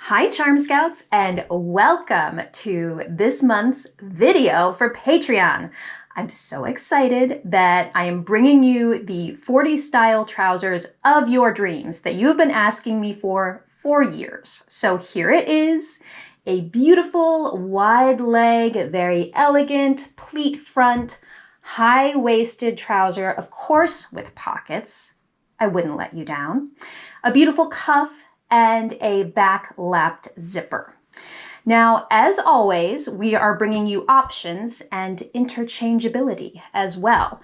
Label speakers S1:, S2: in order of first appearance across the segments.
S1: Hi Charm Scouts, and welcome to this month's video for Patreon. I'm so excited that I am bringing you the 40s style trousers of your dreams that you have been asking me for years. So here it is, a beautiful wide leg, very elegant pleat front, high-waisted trouser, of course with pockets. I wouldn't let you down. A beautiful cuff and a back-lapped zipper. Now, as always, we are bringing you options and interchangeability as well.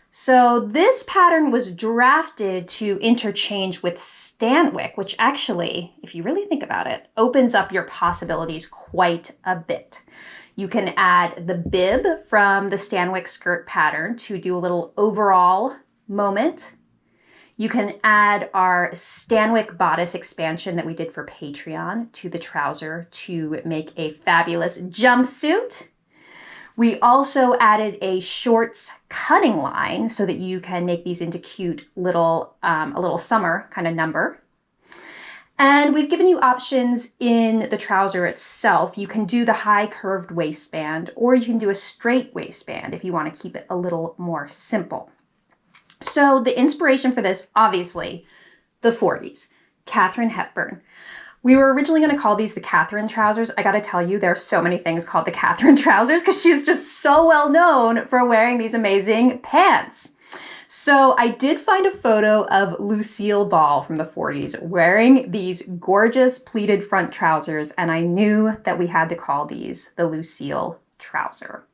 S1: So this pattern was drafted to interchange with Stanwix, which actually, if you really think about it, opens up your possibilities quite a bit. You can add the bib from the Stanwix skirt pattern to do a little overall moment. You can add our Stanwix bodice expansion that we did for Patreon to the trouser to make a fabulous jumpsuit. We also added a shorts cutting line so that you can make these into cute little, a little summer kind of number. And we've given you options in the trouser itself. You can do the high curved waistband, or you can do a straight waistband if you want to keep it a little more simple. So the inspiration for this, obviously, the 40s, Katharine Hepburn. We were originally going to call these the Katharine trousers. I got to tell you, there are so many things called the Katharine trousers because she's just so well known for wearing these amazing pants. So I did find a photo of Lucille Ball from the 40s wearing these gorgeous pleated front trousers, and I knew that we had to call these the Lucille trouser.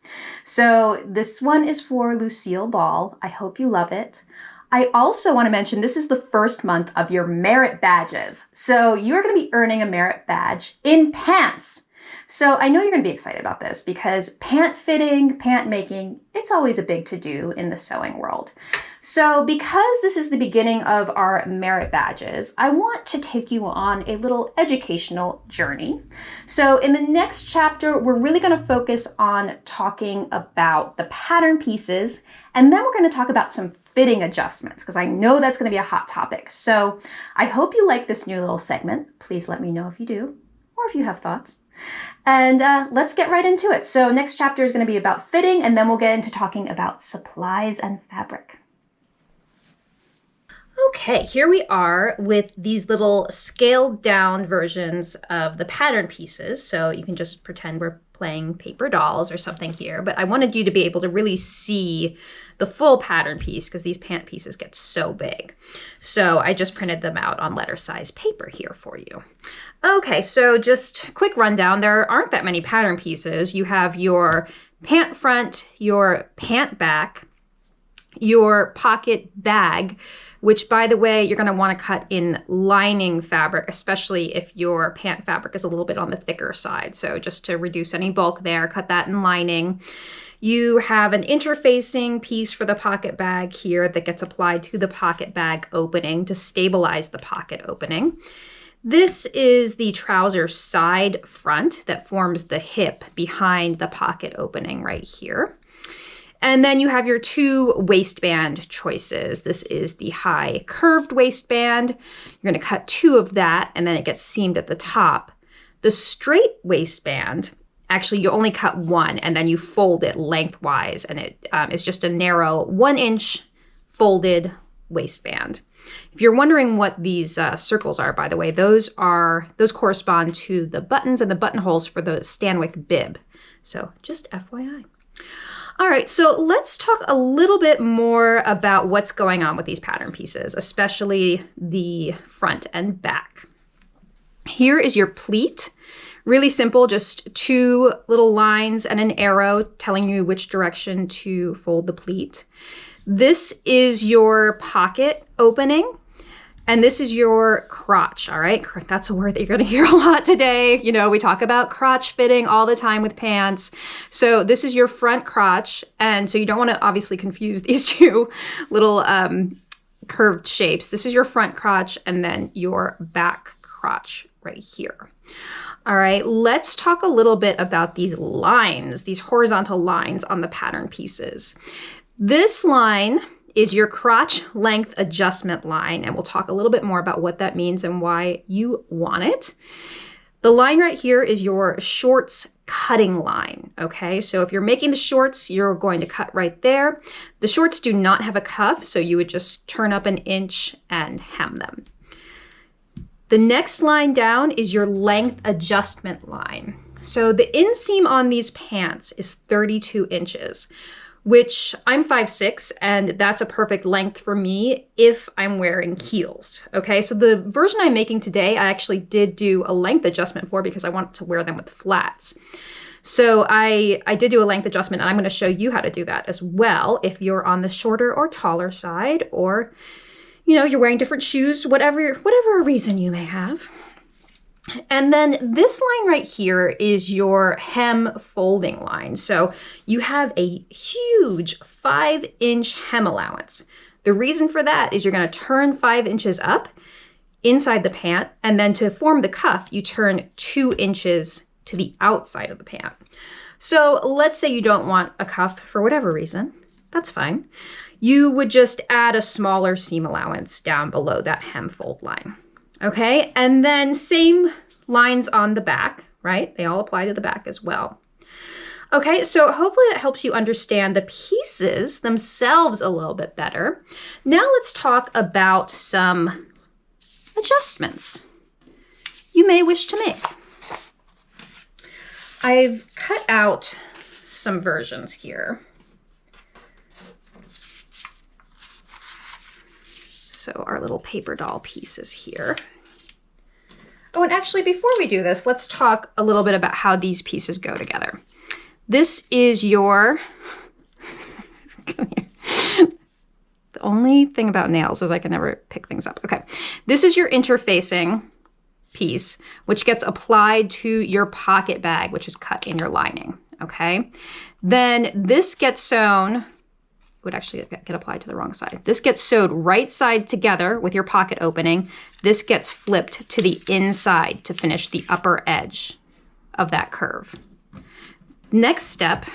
S1: So this one is for Lucille Ball. I hope you love it. I also want to mention this is the first month of your merit badges. So you're going to be earning a merit badge in pants. So I know you're going to be excited about this because pant fitting, pant making, it's always a big to-do in the sewing world. So because this is the beginning of our merit badges, I want to take you on a little educational journey. So in the next chapter, we're really going to focus on talking about the pattern pieces, and then we're going to talk about some fitting adjustments because I know that's going to be a hot topic. So I hope you like this new little segment. Please let me know if you do, or if you have thoughts. And let's get right into it. So next chapter is going to be about fitting, and then we'll get into talking about supplies and fabric. Okay, here we are with these little scaled down versions of the pattern pieces. So you can just pretend we're playing paper dolls or something here, but I wanted you to be able to really see the full pattern piece because these pant pieces get so big. So I just printed them out on letter size paper here for you. Okay, so just quick rundown. There aren't that many pattern pieces. You have your pant front, your pant back, your pocket bag, which, by the way, you're going to want to cut in lining fabric, especially if your pant fabric is a little bit on the thicker side. So just to reduce any bulk there, cut that in lining. You have an interfacing piece for the pocket bag here that gets applied to the pocket bag opening to stabilize the pocket opening. This is the trouser side front that forms the hip behind the pocket opening right here. And then you have your two waistband choices. This is the high curved waistband. You're going to cut two of that, and then it gets seamed at the top. The straight waistband, actually you only cut one, and then you fold it lengthwise, and it is just a narrow 1-inch folded waistband. If you're wondering what these circles are, by the way, those correspond to the buttons and the buttonholes for the Stanwix bib. So just FYI. All right, so let's talk a little bit more about what's going on with these pattern pieces, especially the front and back. Here is your pleat. Really simple, just two little lines and an arrow telling you which direction to fold the pleat. This is your pocket opening. And this is your crotch, all right? That's a word that you're going to hear a lot today. You know, we talk about crotch fitting all the time with pants. So this is your front crotch. And so you don't want to obviously confuse these two little curved shapes. This is your front crotch and then your back crotch right here. All right, let's talk a little bit about these lines, these horizontal lines on the pattern pieces. This line is your crotch length adjustment line, and we'll talk a little bit more about what that means and why you want it. The line right here is your shorts cutting line, okay? So if you're making the shorts, you're going to cut right there. The shorts do not have a cuff, so you would just turn up an inch and hem them. The next line down is your length adjustment line. So the inseam on these pants is 32 inches, which I'm 5'6", and that's a perfect length for me if I'm wearing heels, okay? So the version I'm making today, I actually did do a length adjustment for because I wanted to wear them with flats. So I did do a length adjustment, and I'm gonna show you how to do that as well if you're on the shorter or taller side, or you know, you're wearing different shoes, whatever reason you may have. And then this line right here is your hem folding line. So you have a huge 5-inch hem allowance. The reason for that is you're going to turn 5 inches up inside the pant, and then to form the cuff, you turn 2 inches to the outside of the pant. So let's say you don't want a cuff for whatever reason. That's fine. You would just add a smaller seam allowance down below that hem fold line. Okay, and then same lines on the back, right? They all apply to the back as well. Okay, so hopefully that helps you understand the pieces themselves a little bit better. Now let's talk about some adjustments you may wish to make. I've cut out some versions here. So our little paper doll pieces here. Oh, and actually before we do this, let's talk a little bit about how these pieces go together. This is your, come here. The only thing about nails is I can never pick things up. Okay, this is your interfacing piece, which gets applied to your pocket bag, which is cut in your lining, okay? Then this gets sewn, would actually get applied to the wrong side. This gets sewed right side together with your pocket opening. This gets flipped to the inside to finish the upper edge of that curve. Next step,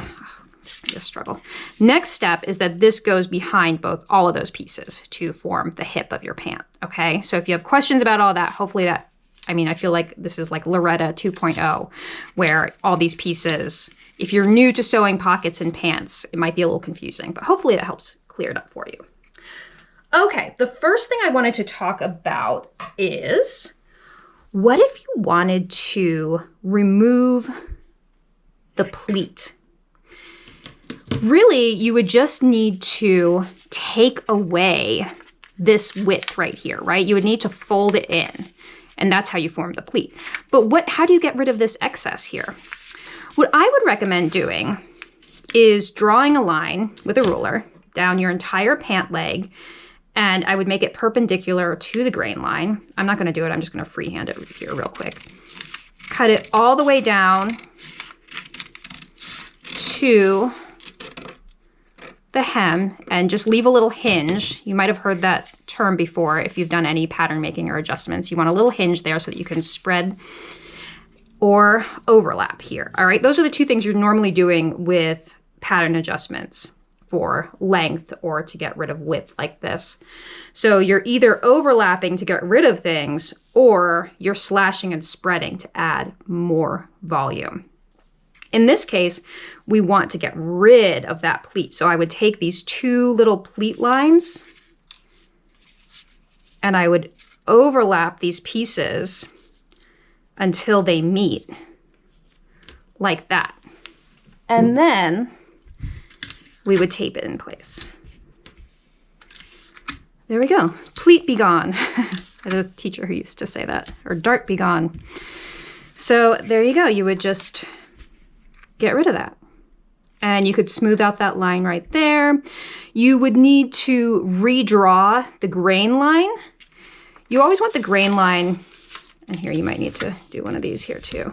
S1: this is gonna be a struggle. Next step is that this goes behind all of those pieces to form the hip of your pant, okay? So if you have questions about all that, hopefully that, I mean, I feel like this is like Loretta 2.0, where all these pieces, if you're new to sewing pockets and pants, it might be a little confusing, but hopefully that helps clear it up for you. Okay, the first thing I wanted to talk about is, what if you wanted to remove the pleat? Really, you would just need to take away this width right here, right? You would need to fold it in, and that's how you form the pleat. But how do you get rid of this excess here? What I would recommend doing is drawing a line with a ruler down your entire pant leg, and I would make it perpendicular to the grain line. I'm not gonna do it, I'm just gonna freehand it here real quick. Cut it all the way down to the hem and just leave a little hinge. You might have heard that term before if you've done any pattern making or adjustments. You want a little hinge there so that you can spread or overlap here. All right, those are the two things you're normally doing with pattern adjustments for length or to get rid of width like this. So you're either overlapping to get rid of things, or you're slashing and spreading to add more volume. In this case, we want to get rid of that pleat. So I would take these two little pleat lines and I would overlap these pieces until they meet like that. And then we would tape it in place. There we go. Pleat be gone. I had a teacher who used to say that, or dart be gone. So there you go. You would just get rid of that. And you could smooth out that line right there. You would need to redraw the grain line. You always want the grain line, and here you might need to do one of these here too.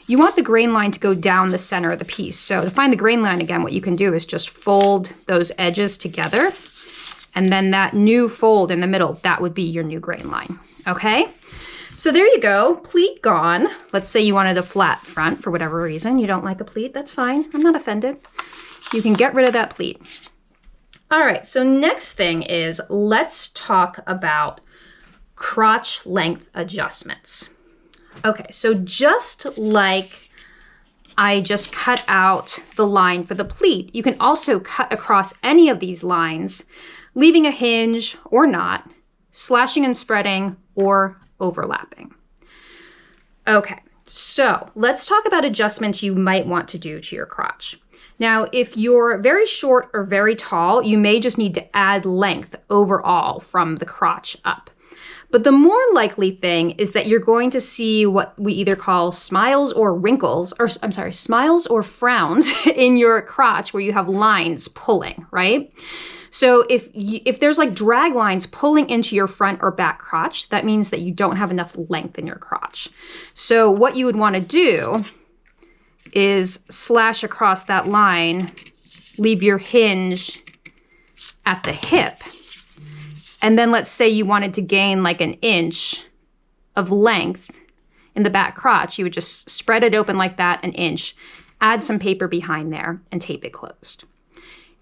S1: You want the grain line to go down the center of the piece. So to find the grain line again, what you can do is just fold those edges together, and then that new fold in the middle, that would be your new grain line, okay? So there you go, pleat gone. Let's say you wanted a flat front for whatever reason. You don't like a pleat, that's fine, I'm not offended. You can get rid of that pleat. All right, so next thing is, let's talk about crotch length adjustments. Okay, so just like I just cut out the line for the pleat, you can also cut across any of these lines, leaving a hinge or not, slashing and spreading or overlapping. Okay, so let's talk about adjustments you might want to do to your crotch. Now, if you're very short or very tall, you may just need to add length overall from the crotch up. But the more likely thing is that you're going to see what we either call smiles or wrinkles, or I'm sorry, smiles or frowns in your crotch where you have lines pulling, right? So if there's like drag lines pulling into your front or back crotch, that means that you don't have enough length in your crotch. So what you would want to do is slash across that line, leave your hinge at the hip. And then let's say you wanted to gain like an inch of length in the back crotch. You would just spread it open like that, an inch, add some paper behind there and tape it closed.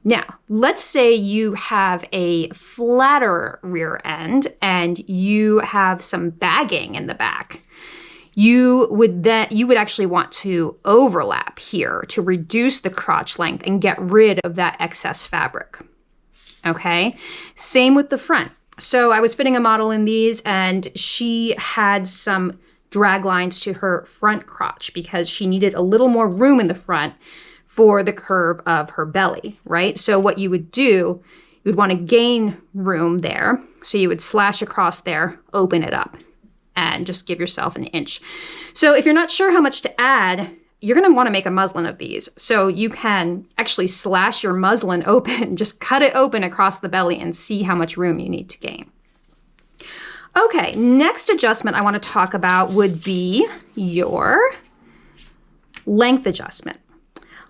S1: Now, let's say you have a flatter rear end and you have some bagging in the back. You would actually want to overlap here to reduce the crotch length and get rid of that excess fabric. Okay, same with the front. So I was fitting a model in these and she had some drag lines to her front crotch because she needed a little more room in the front for the curve of her belly, right? So what you would do, you would want to gain room there. So you would slash across there, open it up, and just give yourself an inch. So if you're not sure how much to add, you're going to want to make a muslin of these. So you can actually slash your muslin open, just cut it open across the belly and see how much room you need to gain. Okay, next adjustment I want to talk about would be your length adjustment.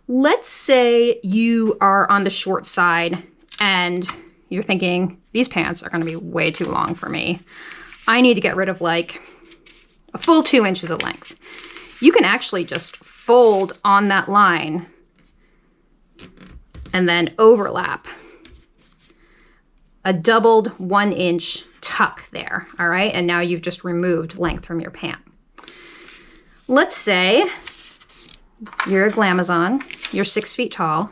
S1: Let's say you are on the short side and you're thinking, these pants are going to be way too long for me. I need to get rid of like a full 2 inches of length. You can actually just fold on that line and then overlap a doubled 1 inch tuck there, all right? And now you've just removed length from your pant. Let's say you're a glamazon, you're 6 feet tall,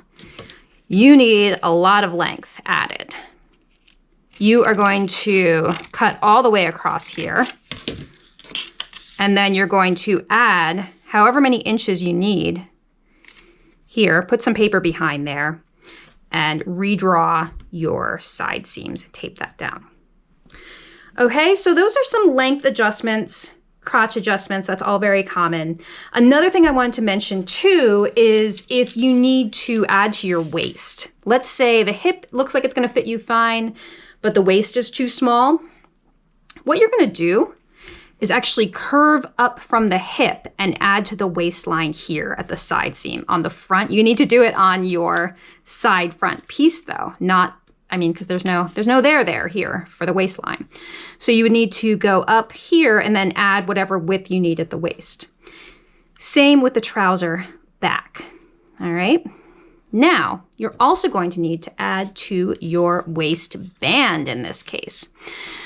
S1: you need a lot of length added. You are going to cut all the way across here, and then you're going to add however many inches you need here, put some paper behind there, and redraw your side seams, tape that down. Okay, so those are some length adjustments, crotch adjustments, that's all very common. Another thing I wanted to mention too is if you need to add to your waist. Let's say the hip looks like it's gonna fit you fine, but the waist is too small. What you're gonna do is actually curve up from the hip and add to the waistline here at the side seam on the front. You need to do it on your side front piece though, not, because there's no there here for the waistline. So you would need to go up here and then add whatever width you need at the waist. Same with the trouser back, all right? Now, you're also going to need to add to your waistband in this case.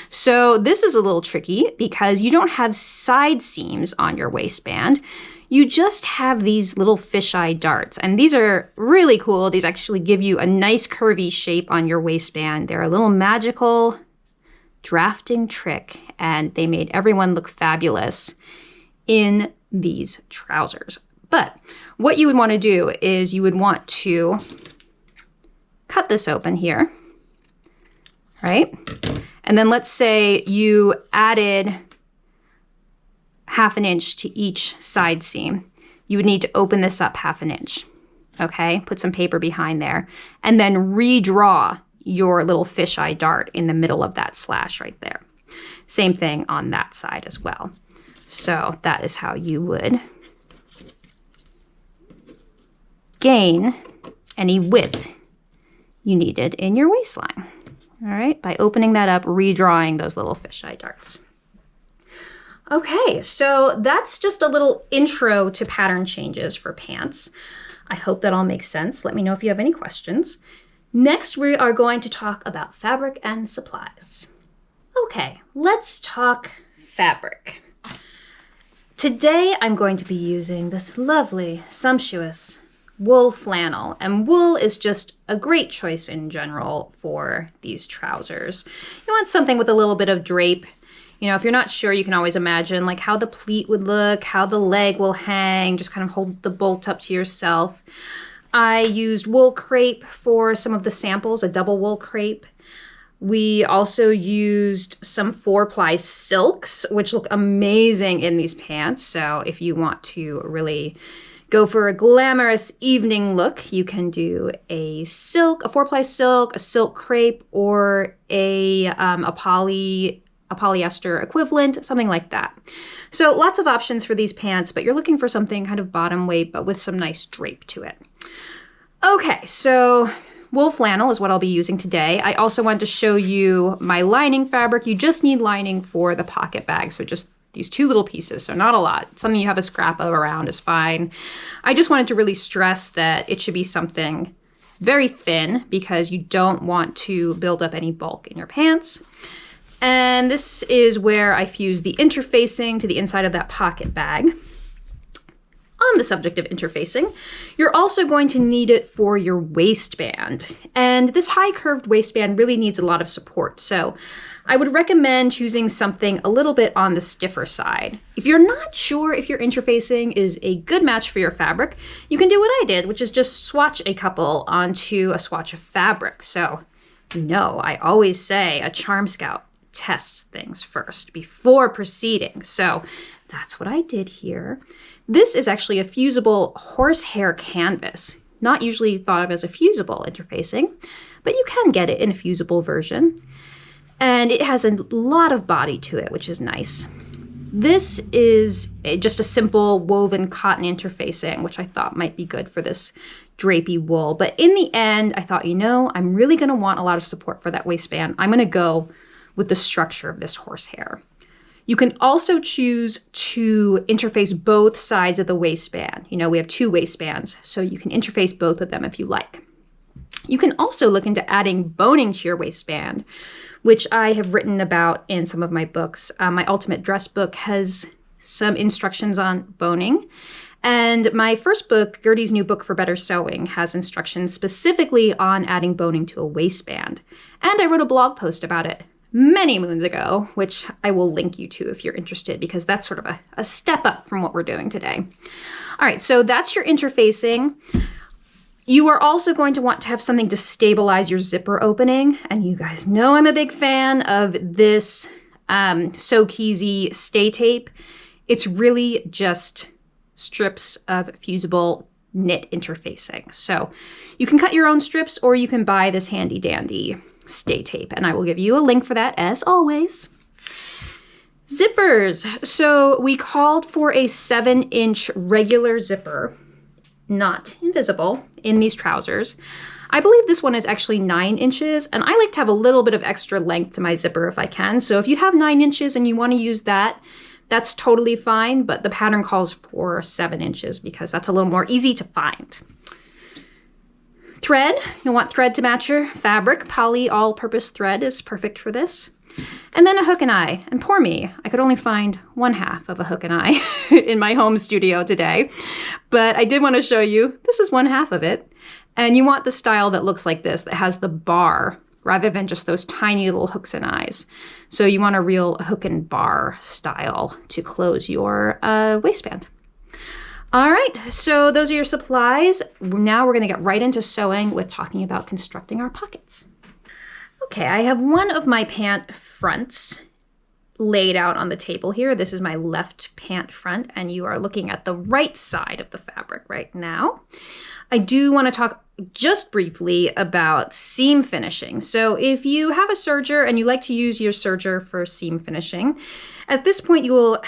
S1: So this is a little tricky because you don't have side seams on your waistband. You just have these little fisheye darts, and these are really cool. These actually give you a nice curvy shape on your waistband. They're a little magical drafting trick, and they made everyone look fabulous in these trousers. But what you would want to do is you would want to cut this open here, right? And then let's say you added 1/2 inch to each side seam. You would need to open this up 1/2 inch, okay? Put some paper behind there, and then redraw your little fisheye dart in the middle of that slash right there. Same thing on that side as well. So that is how you would gain any width you needed in your waistline. All right, by opening that up, redrawing those little fisheye darts. Okay, so that's just a little intro to pattern changes for pants. I hope that all makes sense. Let me know if you have any questions. Next, we are going to talk about fabric and supplies. Okay, let's talk fabric. Today I'm going to be using this lovely, sumptuous wool flannel, and wool is just a great choice in general for these trousers. You want something with a little bit of drape. You know, if you're not sure, you can always imagine like how the pleat would look, how the leg will hang, just kind of hold the bolt up to yourself. I used wool crepe for some of the samples, a double wool crepe. We also used some 4-ply silks, which look amazing in these pants. So if you want to really go for a glamorous evening look, you can do a 4-ply silk, a silk crepe, or a polyester equivalent, something like that. So lots of options for these pants, but you're looking for something kind of bottom weight, but with some nice drape to it. Okay, so wool flannel is what I'll be using today. I also wanted to show you my lining fabric. You just need lining for the pocket bag, so just these 2 little pieces, so not a lot. Something you have a scrap of around is fine. I just wanted to really stress that it should be something very thin because you don't want to build up any bulk in your pants. And this is where I fused the interfacing to the inside of that pocket bag. On the subject of interfacing, you're also going to need it for your waistband. And this high curved waistband really needs a lot of support. So I would recommend choosing something a little bit on the stiffer side. If you're not sure if your interfacing is a good match for your fabric, you can do what I did, which is just swatch a couple onto a swatch of fabric. So, you know, I always say a Charm Scout tests things first before proceeding. So that's what I did here. This is actually a fusible horsehair canvas, not usually thought of as a fusible interfacing, but you can get it in a fusible version. And it has a lot of body to it, which is nice. This is just a simple woven cotton interfacing, which I thought might be good for this drapey wool. But in the end, I thought, you know, I'm really going to want a lot of support for that waistband. I'm going to go with the structure of this horsehair. You can also choose to interface both sides of the waistband. You know, we have 2 waistbands, so you can interface both of them if you like. You can also look into adding boning to your waistband, which I have written about in some of my books. My Ultimate Dress book has some instructions on boning. And my first book, Gertie's New Book for Better Sewing, has instructions specifically on adding boning to a waistband. And I wrote a blog post about it many moons ago, which I will link you to if you're interested, because that's sort of a step up from what we're doing today. All right, so that's your interfacing. You are also going to want to have something to stabilize your zipper opening. And you guys know I'm a big fan of this So-Keezy Stay Tape. It's really just strips of fusible knit interfacing. So you can cut your own strips or you can buy this handy dandy Stay Tape, and I will give you a link for that as always. Zippers. So we called for a 7-inch regular zipper, not invisible, in these trousers. I believe this one is actually 9 inches, and I like to have a little bit of extra length to my zipper if I can. So if you have 9 inches and you want to use that, that's totally fine, but the pattern calls for 7 inches because that's a little more easy to find. Thread, you'll want thread to match your fabric. Poly all-purpose thread is perfect for this. And then a hook and eye. And poor me, I could only find 1/2 of a hook and eye in my home studio today. But I did want to show you, this is 1/2 of it. And you want the style that looks like this, that has the bar, rather than just those tiny little hooks and eyes. So you want a real hook and bar style to close your waistband. All right, so those are your supplies. Now we're going to get right into sewing with talking about constructing our pockets. Okay, I have one of my pant fronts laid out on the table here. This is my left pant front, and you are looking at the right side of the fabric right now. I do want to talk just briefly about seam finishing. So if you have a serger and you like to use your serger for seam finishing, at this point you will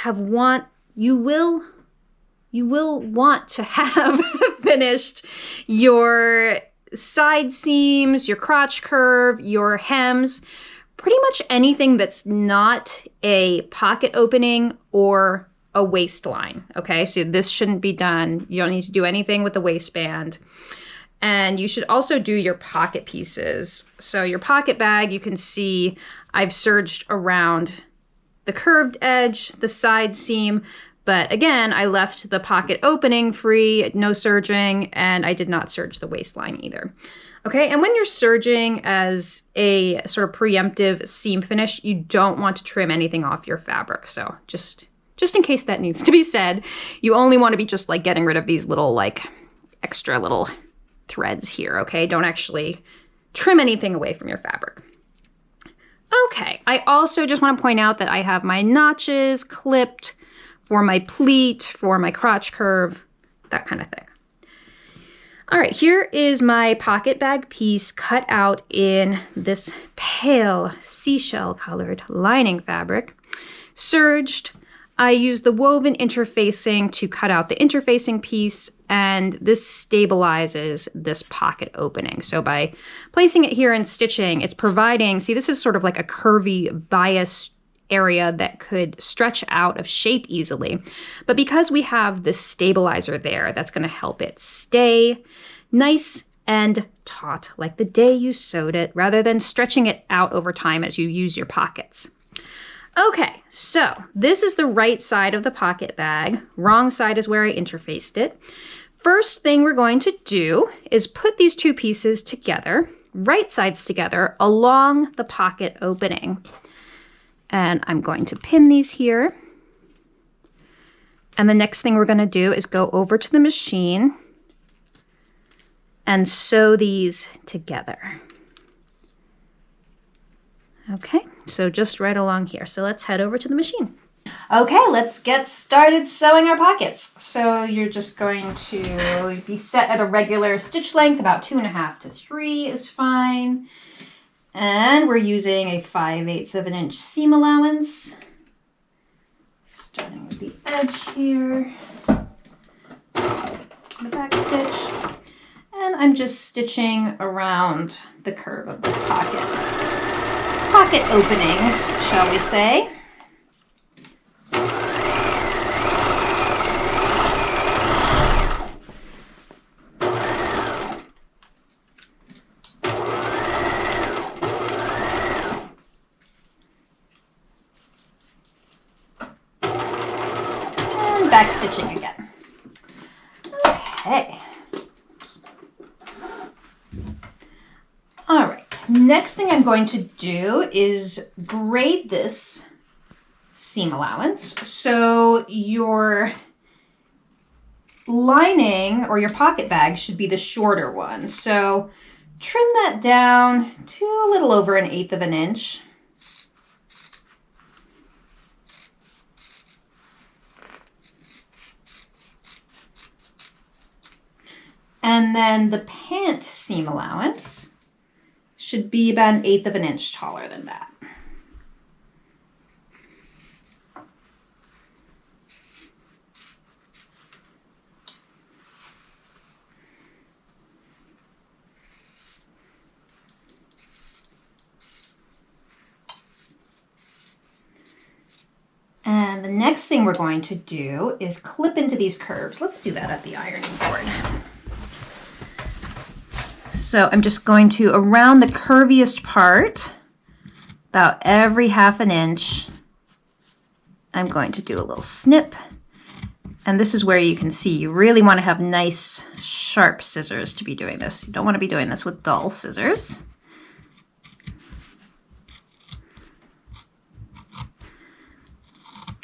S1: want to have finished your side seams, your crotch curve, your hems, pretty much anything that's not a pocket opening or a waistline, okay? So this shouldn't be done. You don't need to do anything with the waistband. And you should also do your pocket pieces. So your pocket bag, you can see I've serged around the curved edge, the side seam, But again, I left the pocket opening free, no serging, and I did not serge the waistline either. Okay, and when you're serging as a sort of preemptive seam finish, you don't want to trim anything off your fabric. So just in case that needs to be said, you only want to be just like getting rid of these little like extra little threads here, okay? Don't actually trim anything away from your fabric. Okay, I also just want to point out that I have my notches clipped for my pleat, for my crotch curve, that kind of thing. All right, here is my pocket bag piece cut out in this pale seashell colored lining fabric. Serged, I used the woven interfacing to cut out the interfacing piece, and this stabilizes this pocket opening. So by placing it here and stitching, it's providing, see, this is sort of like a curvy bias area that could stretch out of shape easily. But because we have this stabilizer there, that's going to help it stay nice and taut like the day you sewed it, rather than stretching it out over time as you use your pockets. Okay, so this is the right side of the pocket bag. Wrong side is where I interfaced it. First thing we're going to do is put these two pieces together, right sides together, along the pocket opening. And I'm going to pin these here. And the next thing we're going to do is go over to the machine and sew these together. Okay, so just right along here. So let's head over to the machine. Okay, let's get started sewing our pockets. So you're just going to be set at a regular stitch length, about 2.5 to 3 is fine. And we're using a 5/8 of an inch seam allowance. Starting with the edge here, the back stitch. And I'm just stitching around the curve of this pocket opening, shall we say. Back stitching again. Okay. All right. Next thing I'm going to do is braid this seam allowance. So your lining or your pocket bag should be the shorter one. So trim that down to a little over 1/8 of an inch. And then the pant seam allowance should be about 1/8 of an inch taller than that. And the next thing we're going to do is clip into these curves. Let's do that at the ironing board. So I'm just going to, around the curviest part, about every 1/2 inch, I'm going to do a little snip. And this is where you can see you really want to have nice, sharp scissors to be doing this. You don't want to be doing this with dull scissors.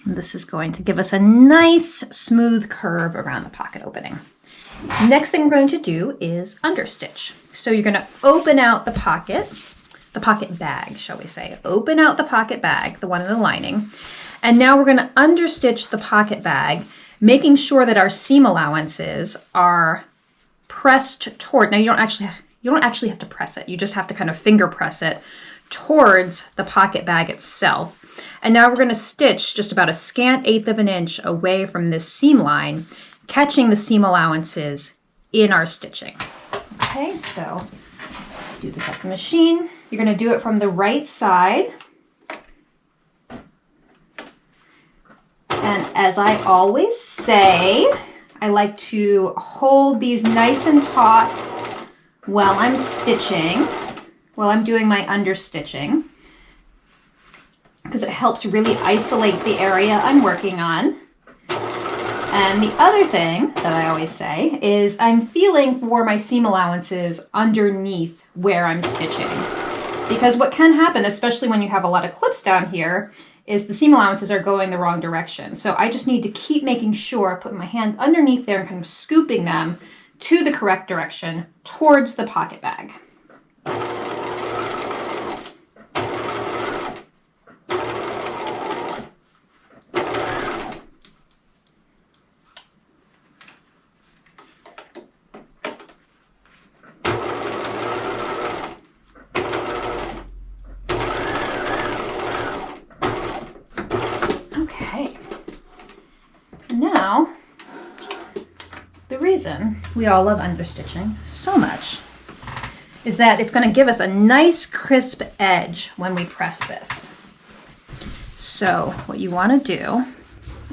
S1: And this is going to give us a nice, smooth curve around the pocket opening. Next thing we're going to do is understitch. So you're going to open out the pocket bag, shall we say. Open out the pocket bag, the one in the lining. And now we're going to understitch the pocket bag, making sure that our seam allowances are pressed toward. Now you don't actually have to press it. You just have to kind of finger press it towards the pocket bag itself. And now we're going to stitch just about a scant 1/8 of an inch away from this seam line, catching the seam allowances in our stitching. Okay, so let's do this at the machine. You're going to do it from the right side. And as I always say, I like to hold these nice and taut while I'm stitching, while I'm doing my understitching, because it helps really isolate the area I'm working on. And the other thing that I always say is I'm feeling for my seam allowances underneath where I'm stitching. Because what can happen, especially when you have a lot of clips down here, is the seam allowances are going the wrong direction. So I just need to keep making sure I put my hand underneath there and kind of scooping them to the correct direction towards the pocket bag. Now, the reason we all love understitching so much is that it's going to give us a nice crisp edge when we press this. So what you want to do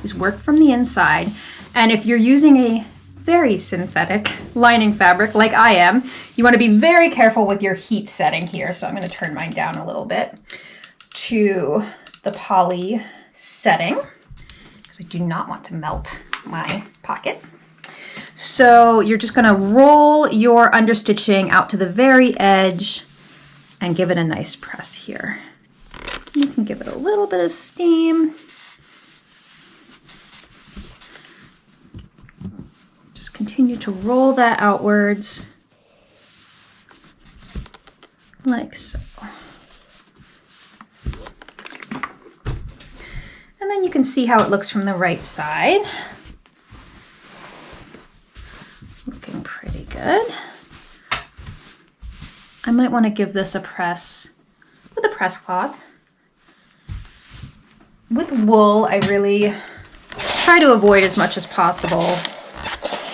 S1: is work from the inside, and if you're using a very synthetic lining fabric like I am, you want to be very careful with your heat setting here. So I'm going to turn mine down a little bit to the poly setting, I do not want to melt my pocket. So you're just going to roll your understitching out to the very edge and give it a nice press here. You can give it a little bit of steam. Just continue to roll that outwards like so. And then you can see how it looks from the right side. Looking pretty good. I might want to give this a press with a press cloth. With wool, I really try to avoid as much as possible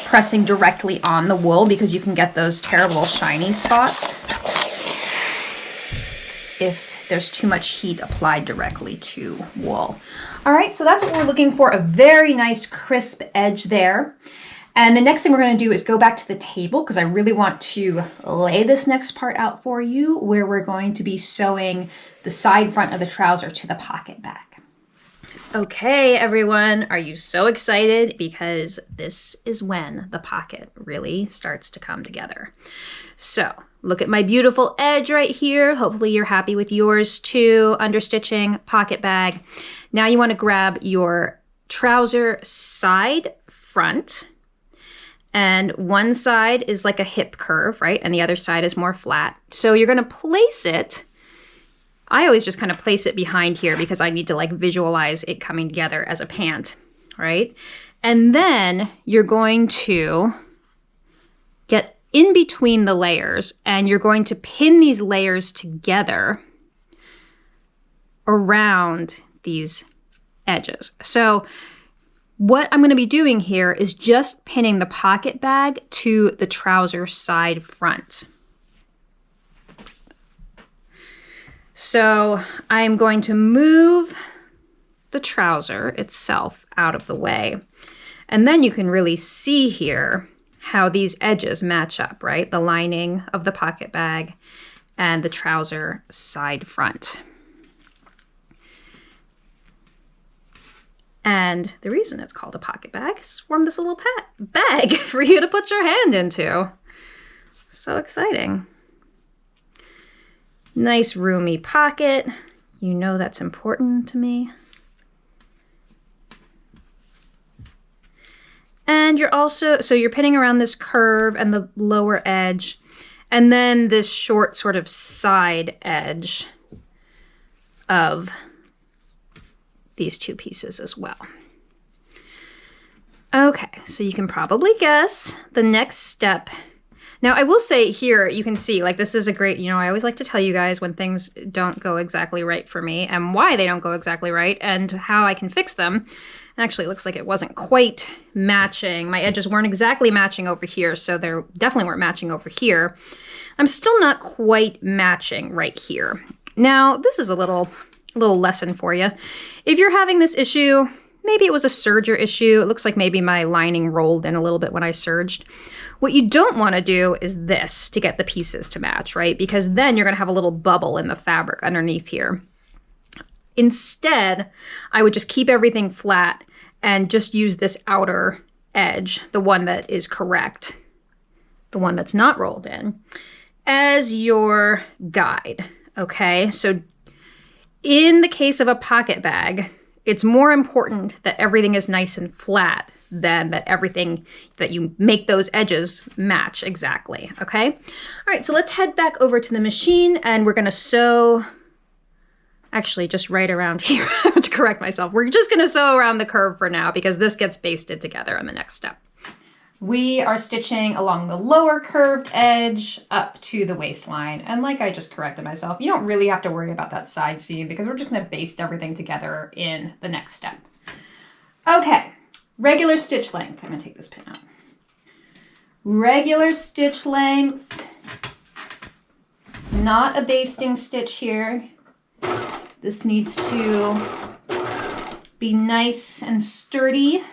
S1: pressing directly on the wool because you can get those terrible shiny spots if there's too much heat applied directly to wool. All right, so that's what we're looking for, a very nice crisp edge there. And the next thing we're going to do is go back to the table because I really want to lay this next part out for you where we're going to be sewing the side front of the trouser to the pocket bag. Okay, everyone, are you so excited? Because this is when the pocket really starts to come together. So look at my beautiful edge right here. Hopefully you're happy with yours too. Understitching, pocket bag. Now you want to grab your trouser side front, and one side is like a hip curve, right? And the other side is more flat. So you're going to place it. I always just kind of place it behind here because I need to like visualize it coming together as a pant, right? And then you're going to get in between the layers and you're going to pin these layers together around these edges. So what I'm going to be doing here is just pinning the pocket bag to the trouser side front. So I'm going to move the trouser itself out of the way. And then you can really see here how these edges match up, right? The lining of the pocket bag and the trouser side front. And the reason it's called a pocket bag is from this little bag for you to put your hand into. So exciting. Nice roomy pocket. You know that's important to me. And you're also, so you're pinning around this curve and the lower edge, and then this short sort of side edge of these two pieces as well. Okay, so you can probably guess the next step. Now, I will say here, you can see, like, this is a great, I always like to tell you guys when things don't go exactly right for me and why they don't go exactly right and how I can fix them. And actually, it looks like it wasn't quite matching. My edges weren't exactly matching over here, so they definitely weren't matching over here. I'm still not quite matching right here. Now, this is a little lesson for you. If you're having this issue, maybe it was a serger issue. It looks like maybe my lining rolled in a little bit when I serged. What you don't want to do is this to get the pieces to match, right? Because then you're going to have a little bubble in the fabric underneath here. Instead, I would just keep everything flat and just use this outer edge, the one that is correct, the one that's not rolled in, as your guide, okay? So in the case of a pocket bag, it's more important that everything is nice and flat than that everything that you make those edges match exactly, okay? All right, so let's head back over to the machine and we're gonna sew, actually just right around here, I have to correct myself. We're just gonna sew around the curve for now because this gets basted together in the next step. We are stitching along the lower curved edge up to the waistline. And like I just corrected myself, you don't really have to worry about that side seam because we're just gonna baste everything together in the next step. Okay, regular stitch length. I'm gonna take this pin out. Regular stitch length, not a basting stitch here. This needs to be nice and sturdy.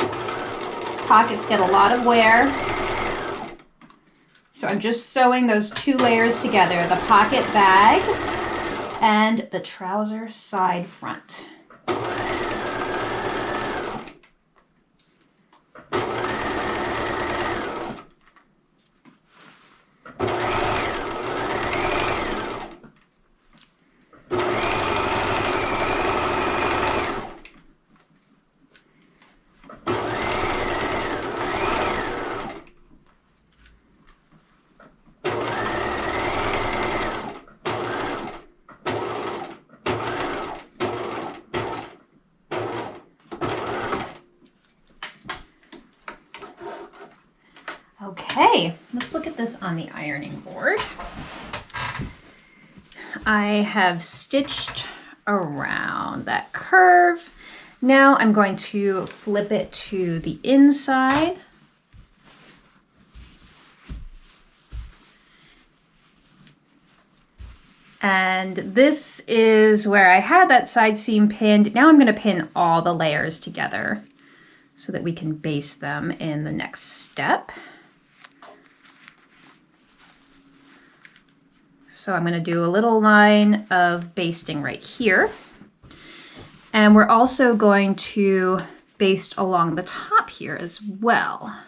S1: Pockets get a lot of wear. So I'm just sewing those two layers together, the pocket bag and the trouser side front. Okay, let's look at this on the ironing board. I have stitched around that curve. Now I'm going to flip it to the inside. And this is where I had that side seam pinned. Now I'm going to pin all the layers together so that we can baste them in the next step. So I'm going to do a little line of basting right here. And we're also going to baste along the top here as well.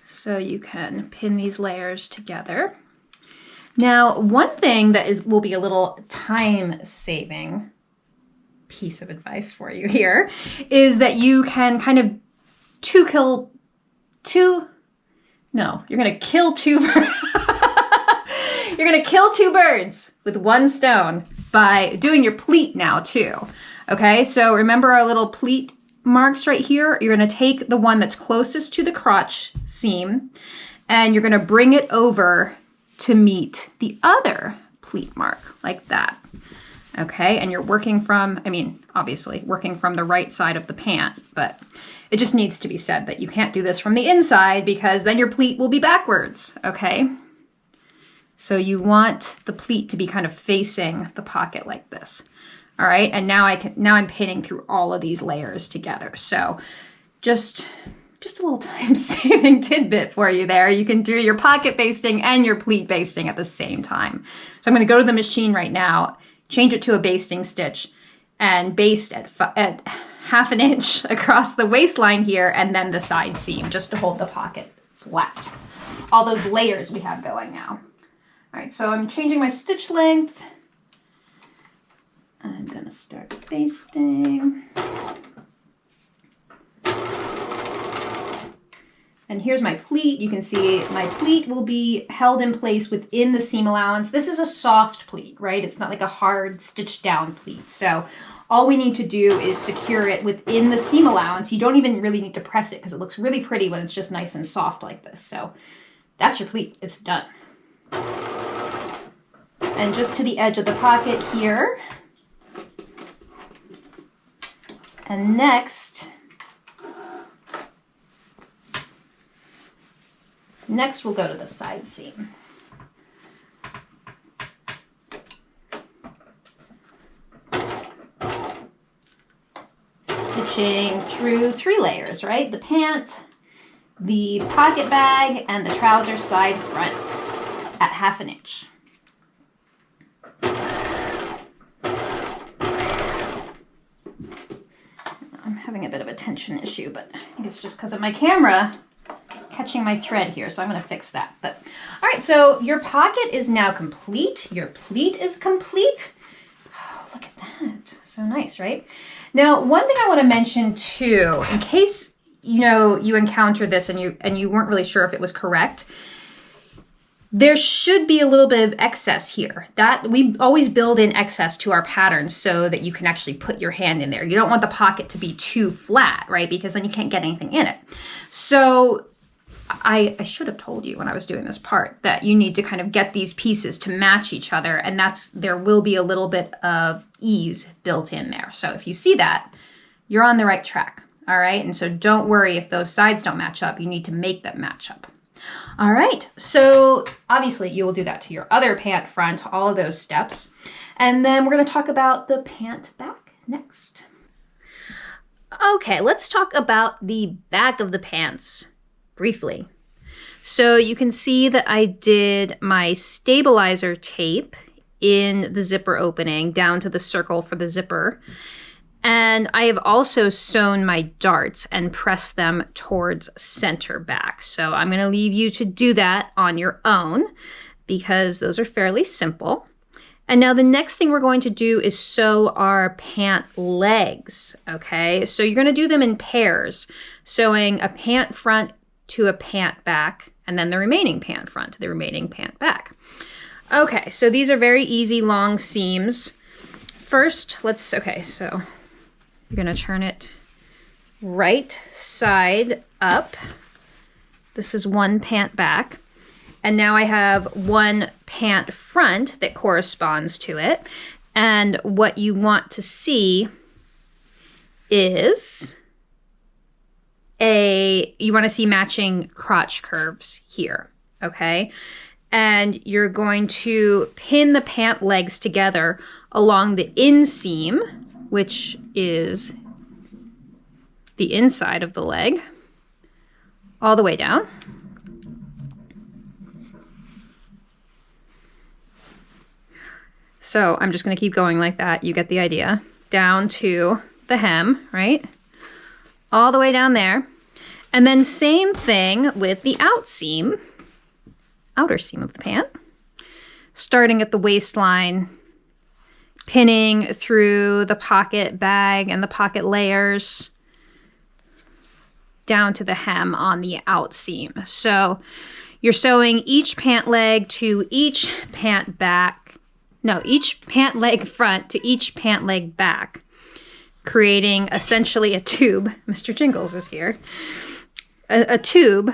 S1: So you can pin these layers together. Now, one thing that will be a little time-saving piece of advice for you here is that you can kind of you're going to kill two birds. You're going to kill two birds with one stone by doing your pleat now too. Okay, so remember our little pleat marks right here? You're going to take the one that's closest to the crotch seam and you're going to bring it over to meet the other pleat mark like that. Okay, and you're working from, obviously working from the right side of the pant, but it just needs to be said that you can't do this from the inside because then your pleat will be backwards, okay? So you want the pleat to be kind of facing the pocket like this. All right, and now I'm pinning through all of these layers together. So just a little time-saving tidbit for you there. You can do your pocket basting and your pleat basting at the same time. So I'm going to go to the machine right now, change it to a basting stitch, and baste at 1/2 inch across the waistline here, and then the side seam, just to hold the pocket flat. All those layers we have going now. All right, so I'm changing my stitch length. I'm going to start basting. And here's my pleat. You can see my pleat will be held in place within the seam allowance. This is a soft pleat, right? It's not like a hard stitched down pleat. So all we need to do is secure it within the seam allowance. You don't even really need to press it because it looks really pretty when it's just nice and soft like this. So that's your pleat. It's done. And just to the edge of the pocket here. And next we'll go to the side seam. Stitching through 3 layers, right? The pant, the pocket bag, and the trouser side front at 1/2 inch. I'm having a bit of a tension issue, but I think it's just because of my camera catching my thread here, so I'm going to fix that. But all right, so your pocket is now complete. Your pleat is complete. Oh, look at that. So nice, right? Now, one thing I want to mention too, in case you encounter this and you weren't really sure if it was correct, there should be a little bit of excess here. That we always build in excess to our patterns so that you can actually put your hand in there. You don't want the pocket to be too flat, right? Because then you can't get anything in it. So I should have told you when I was doing this part that you need to kind of get these pieces to match each other, and there will be a little bit of ease built in there. So if you see that, you're on the right track, all right? And so don't worry if those sides don't match up. You need to make them match up. All right, so obviously you will do that to your other pant front, all of those steps. And then we're going to talk about the pant back next. Okay, let's talk about the back of the pants briefly. So you can see that I did my stabilizer tape in the zipper opening down to the circle for the zipper. And I have also sewn my darts and pressed them towards center back. So I'm going to leave you to do that on your own because those are fairly simple. And now the next thing we're going to do is sew our pant legs, okay? So you're going to do them in pairs, sewing a pant front to a pant back, and then the remaining pant front to the remaining pant back. Okay, so these are very easy long seams. First, so you're going to turn it right side up. This is one pant back. And now I have one pant front that corresponds to it. And what you want to see is you want to see matching crotch curves here, okay? And you're going to pin the pant legs together along the inseam, which is the inside of the leg, all the way down. So I'm just going to keep going like that. You get the idea. Down to the hem, right? All the way down there. And then same thing with the outer seam of the pant. Starting at the waistline, pinning through the pocket bag and the pocket layers down to the hem on the out seam. So you're sewing each pant leg to each pant leg front to each pant leg back, creating essentially a tube. Mr. Jingles is here. A tube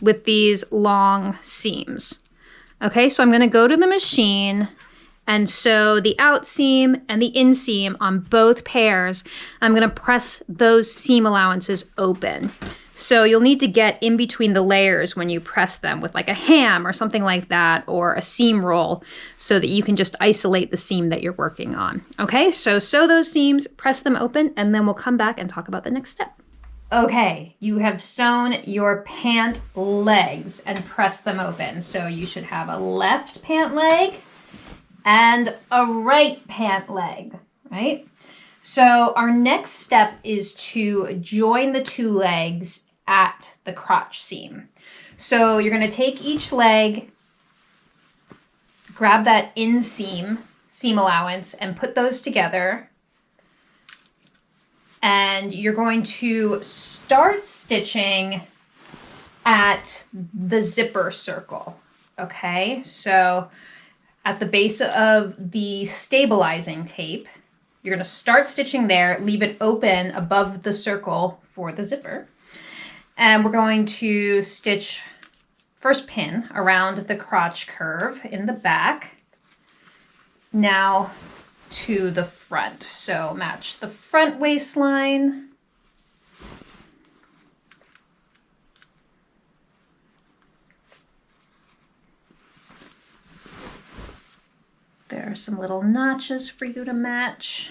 S1: with these long seams. Okay, so I'm going to go to the machine and sew the out seam and the inseam on both pairs. I'm going to press those seam allowances open. So you'll need to get in between the layers when you press them with like a ham or something like that, or a seam roll, so that you can just isolate the seam that you're working on. Okay, so sew those seams, press them open, and then we'll come back and talk about the next step. Okay, you have sewn your pant legs and pressed them open. So you should have a left pant leg and a right pant leg, right? So our next step is to join the two legs at the crotch seam. So you're going to take each leg, grab that inseam, seam allowance, and put those together. And you're going to start stitching at the zipper circle, okay? So at the base of the stabilizing tape, you're going to start stitching there, leave it open above the circle for the zipper. And we're going to stitch first pin around the crotch curve in the back. Now to the front. So match the front waistline. There are some little notches for you to match.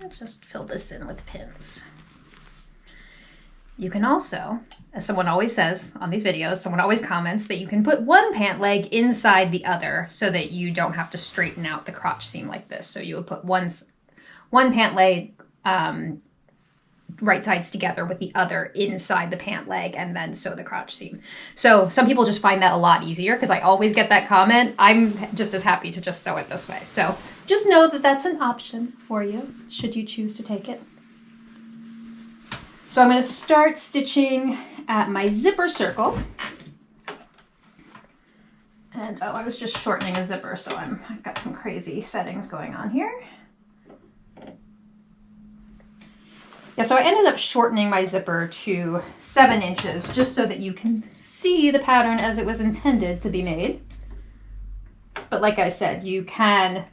S1: I'll just fill this in with pins. You can also, as someone always says on these videos, someone always comments that you can put one pant leg inside the other so that you don't have to straighten out the crotch seam like this. So you would put one one pant leg right sides together with the other inside the pant leg and then sew the crotch seam. So some people just find that a lot easier because I always get that comment. I'm just as happy to just sew it this way. So just know that that's an option for you should you choose to take it. So I'm going to start stitching at my zipper circle. And oh, I was just shortening a zipper, so I've got some crazy settings going on here. Yeah, so I ended up shortening my zipper to 7 inches just so that you can see the pattern as it was intended to be made. But like I said, you can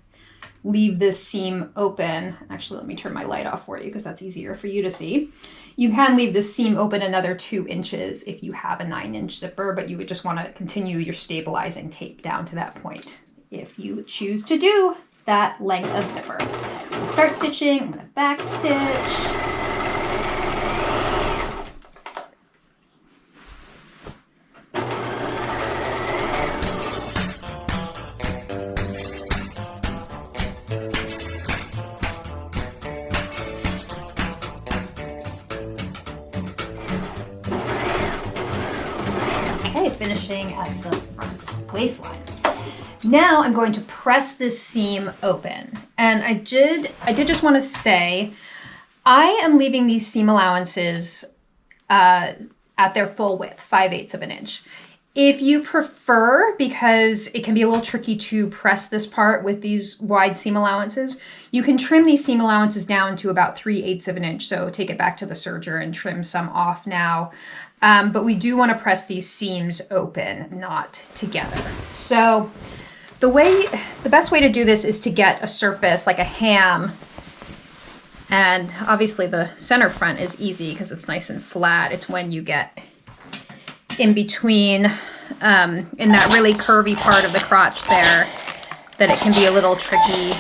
S1: leave this seam open. Actually, let me turn my light off for you because that's easier for you to see. You can leave this seam open another 2 inches if you have a 9-inch zipper, but you would just want to continue your stabilizing tape down to that point if you choose to do that length of zipper. So start stitching, I'm going to back stitch. Finishing at the front waistline. Now I'm going to press this seam open. And I did just want to say, I am leaving these seam allowances at their full width, 5/8 of an inch. If you prefer, because it can be a little tricky to press this part with these wide seam allowances, you can trim these seam allowances down to about 3/8 of an inch. So take it back to the serger and trim some off now. But we do want to press these seams open, not together. So the best way to do this is to get a surface like a ham. And obviously the center front is easy because it's nice and flat. It's when you get in between, in that really curvy part of the crotch there, that it can be a little tricky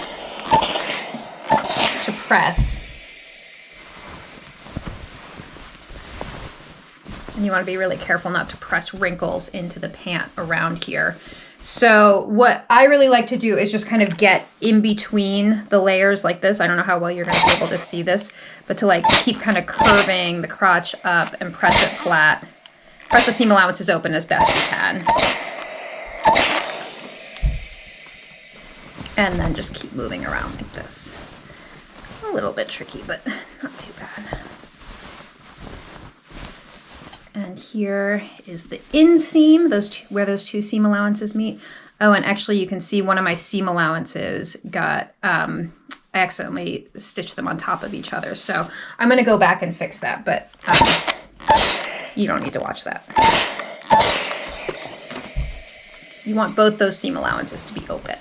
S1: to press. And you want to be really careful not to press wrinkles into the pant around here. So what I really like to do is just kind of get in between the layers like this. I don't know how well you're going to be able to see this, but to like keep kind of curving the crotch up and press it flat. Press the seam allowances open as best you can. And then just keep moving around like this. A little bit tricky, but not too bad. And here is the inseam, where those two seam allowances meet. Oh, and actually you can see one of my seam allowances got, I accidentally stitched them on top of each other. So I'm going to go back and fix that, but you don't need to watch that. You want both those seam allowances to be open.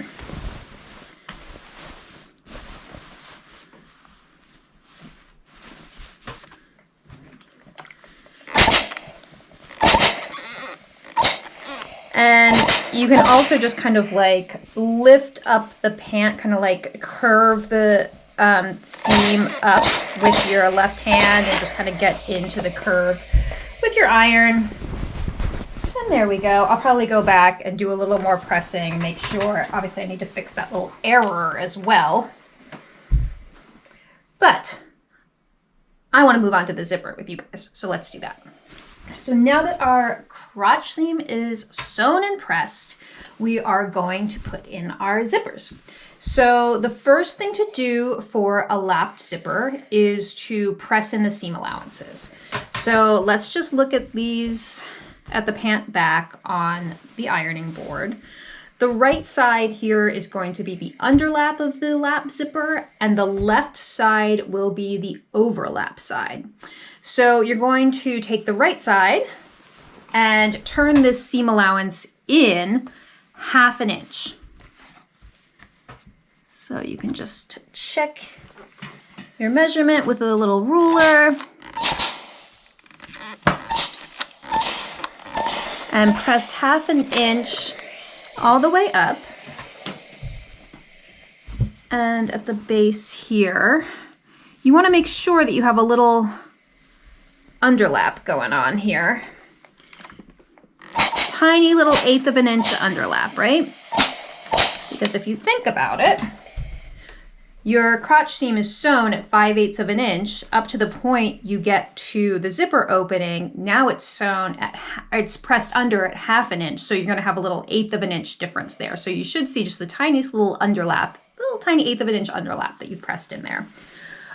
S1: And you can also just kind of like lift up the pant, kind of like curve the seam up with your left hand and just kind of get into the curve with your iron. And there we go. I'll probably go back and do a little more pressing and make sure. Obviously, I need to fix that little error as well. But I want to move on to the zipper with you guys, so let's do that. So now that our crotch seam is sewn and pressed, we are going to put in our zippers. So the first thing to do for a lapped zipper is to press in the seam allowances. So let's just look at these at the pant back on the ironing board. The right side here is going to be the underlap of the lap zipper, and the left side will be the overlap side. So you're going to take the right side and turn this seam allowance in 1/2 inch. So you can just check your measurement with a little ruler and press 1/2 inch all the way up. And at the base here, you want to make sure that you have a little underlap going on here. Tiny little 1/8 of an inch underlap, right? Because if you think about it, Your crotch seam is sewn at 5/8 of an inch up to the point you get to the zipper opening. Now it's sewn at, it's pressed under at 1/2 an inch. So you're gonna have a little 1/8 of an inch difference there. So you should see just the tiniest little underlap, little tiny 1/8 of an inch underlap that you've pressed in there.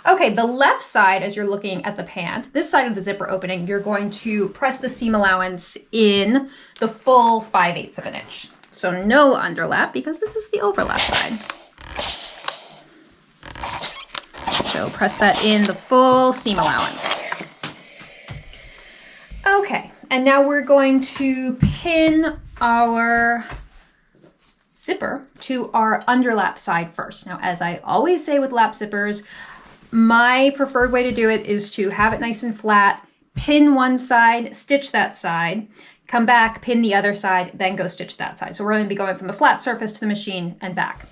S1: Okay, the left side, as you're looking at the pant, this side of the zipper opening, you're going to press the seam allowance in the full 5/8 of an inch. So no underlap because this is the overlap side. So press that in the full seam allowance. Okay, and now we're going to pin our zipper to our underlap side first. Now, as I always say with lap zippers, my preferred way to do it is to have it nice and flat, pin one side, stitch that side, come back, pin the other side, then go stitch that side. So we're going to be going from the flat surface to the machine and back.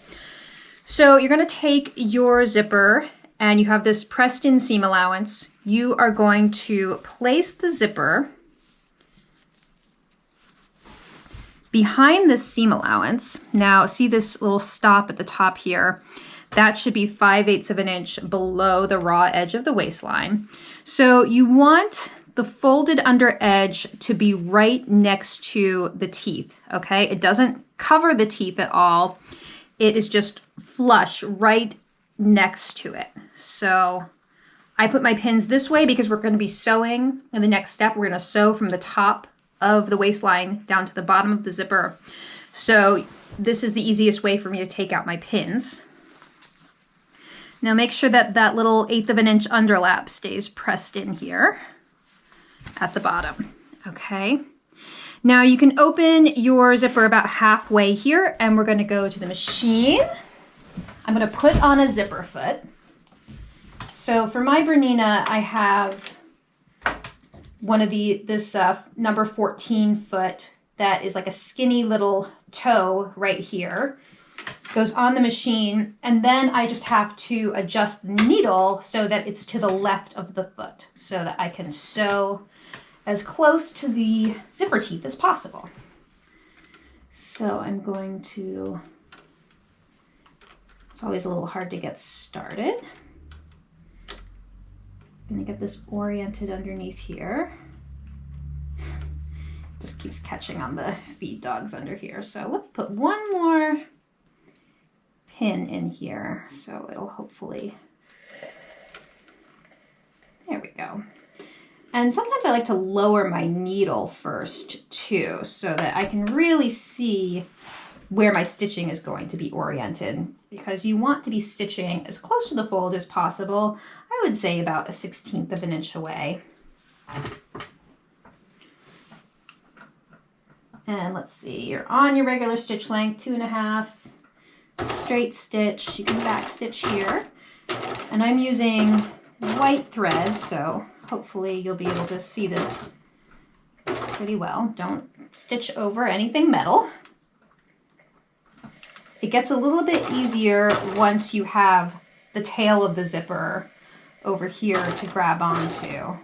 S1: So you're going to take your zipper and you have this pressed in seam allowance. You are going to place the zipper behind this seam allowance. Now see this little stop at the top here? That should be 5/8 of an inch below the raw edge of the waistline. So you want the folded under edge to be right next to the teeth, okay? It doesn't cover the teeth at all. It is just flush right next to it. So I put my pins this way because we're going to be sewing in the next step. We're going to sew from the top of the waistline down to the bottom of the zipper. So this is the easiest way for me to take out my pins. Now make sure that that little 1/8 of an inch underlap stays pressed in here at the bottom, okay? Now you can open your zipper about halfway here and we're gonna go to the machine. I'm gonna put on a zipper foot. So for my Bernina, I have one of this number 14 foot that is like a skinny little toe right here. Goes on the machine, and then I just have to adjust the needle so that it's to the left of the foot so that I can sew as close to the zipper teeth as possible. So I'm going to, it's always a little hard to get started. I'm gonna get this oriented underneath here. Just keeps catching on the feed dogs under here. So let's put one more pin in here so it'll hopefully, there we go. And sometimes I like to lower my needle first too so that I can really see where my stitching is going to be oriented, because you want to be stitching as close to the fold as possible. I would say about a 1/16 of an inch away. And let's see, you're on your regular stitch length, 2.5, straight stitch. You can back stitch here. And I'm using white thread, so hopefully you'll be able to see this pretty well. Don't stitch over anything metal. It gets a little bit easier once you have the tail of the zipper over here to grab onto.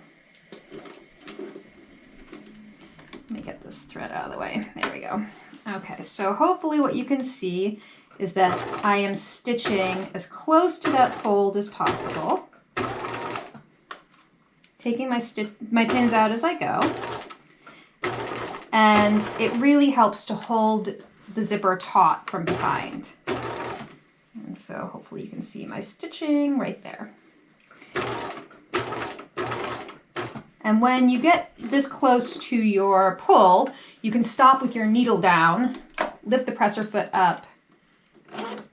S1: Let me get this thread out of the way. There we go. Okay, so hopefully what you can see is that I am stitching as close to that fold as possible. Taking my pins out as I go. And it really helps to hold the zipper taut from behind. And so hopefully you can see my stitching right there. And when you get this close to your pull, you can stop with your needle down, lift the presser foot up,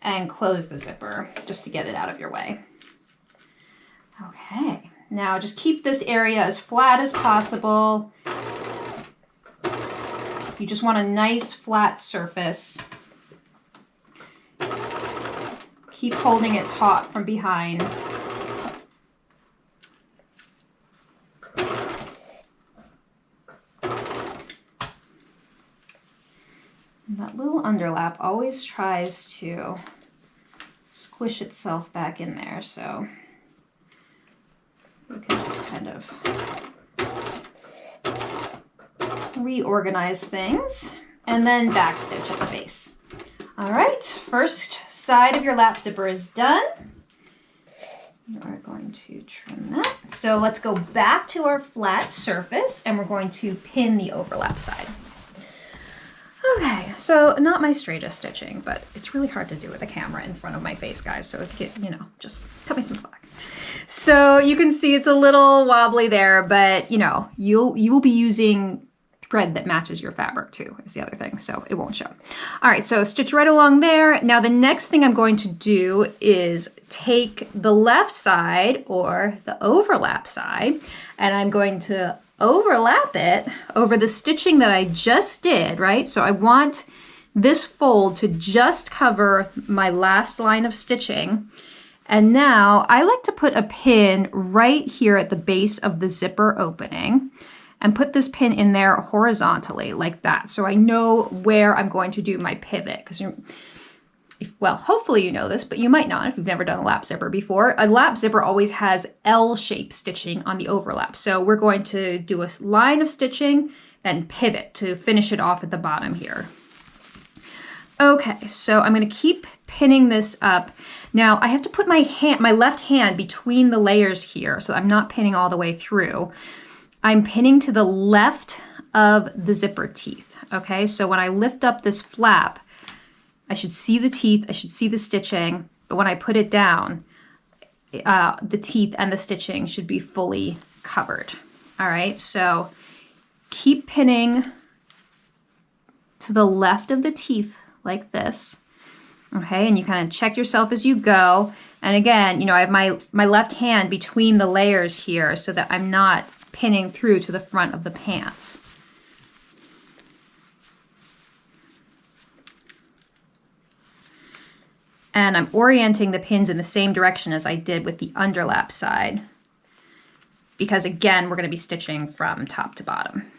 S1: and close the zipper just to get it out of your way. Okay, now just keep this area as flat as possible. You just want a nice flat surface. Keep holding it taut from behind. And that little underlap always tries to squish itself back in there, so you can just kind of reorganize things and then backstitch at the base. All right, first side of your lap zipper is done. We're going to trim that. So let's go back to our flat surface and we're going to pin the overlap side. Okay, so not my straightest stitching, but it's really hard to do with a camera in front of my face, guys. So if you know, just cut me some slack. So you can see it's a little wobbly there, but you know, you will be using thread that matches your fabric too, is the other thing, so it won't show. All right, so stitch right along there. Now the next thing I'm going to do is take the left side or the overlap side, and I'm going to overlap it over the stitching that I just did, right? So I want this fold to just cover my last line of stitching. And now I like to put a pin right here at the base of the zipper opening and put this pin in there horizontally like that. So I know where I'm going to do my pivot, because well, hopefully you know this, but you might not if you've never done a lap zipper before. A lap zipper always has L-shaped stitching on the overlap. So we're going to do a line of stitching and pivot to finish it off at the bottom here. Okay, so I'm going to keep pinning this up. Now I have to put my left hand between the layers here, so I'm not pinning all the way through. I'm pinning to the left of the zipper teeth, okay? So when I lift up this flap, I should see the teeth, I should see the stitching, but when I put it down, the teeth and the stitching should be fully covered. All right, so keep pinning to the left of the teeth like this, okay? And you kind of check yourself as you go. And again, you know, I have my left hand between the layers here so that I'm not pinning through to the front of the pants. And I'm orienting the pins in the same direction as I did with the underlap side, because again, we're going to be stitching from top to bottom.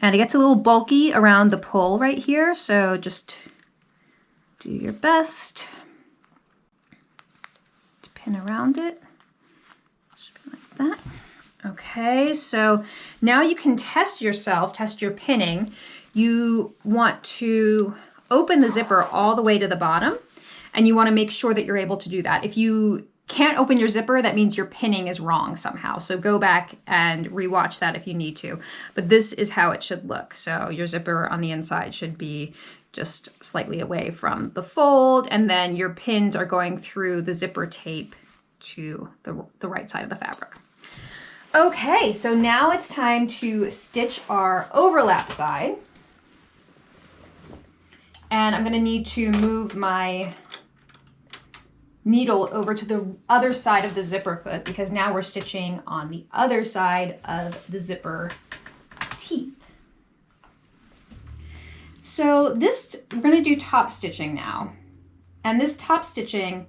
S1: And it gets a little bulky around the pull right here, so just do your best to pin around it. Should be like that. Okay, so now you can test yourself, test your pinning. You want to open the zipper all the way to the bottom, and you want to make sure that you're able to do that. If you can't open your zipper, that means your pinning is wrong somehow. So go back and rewatch that if you need to. But this is how it should look. So your zipper on the inside should be just slightly away from the fold, and then your pins are going through the zipper tape to the right side of the fabric. Okay, so now it's time to stitch our overlap side. And I'm going to need to move my needle over to the other side of the zipper foot, because now we're stitching on the other side of the zipper teeth. So we're going to do top stitching now. And this top stitching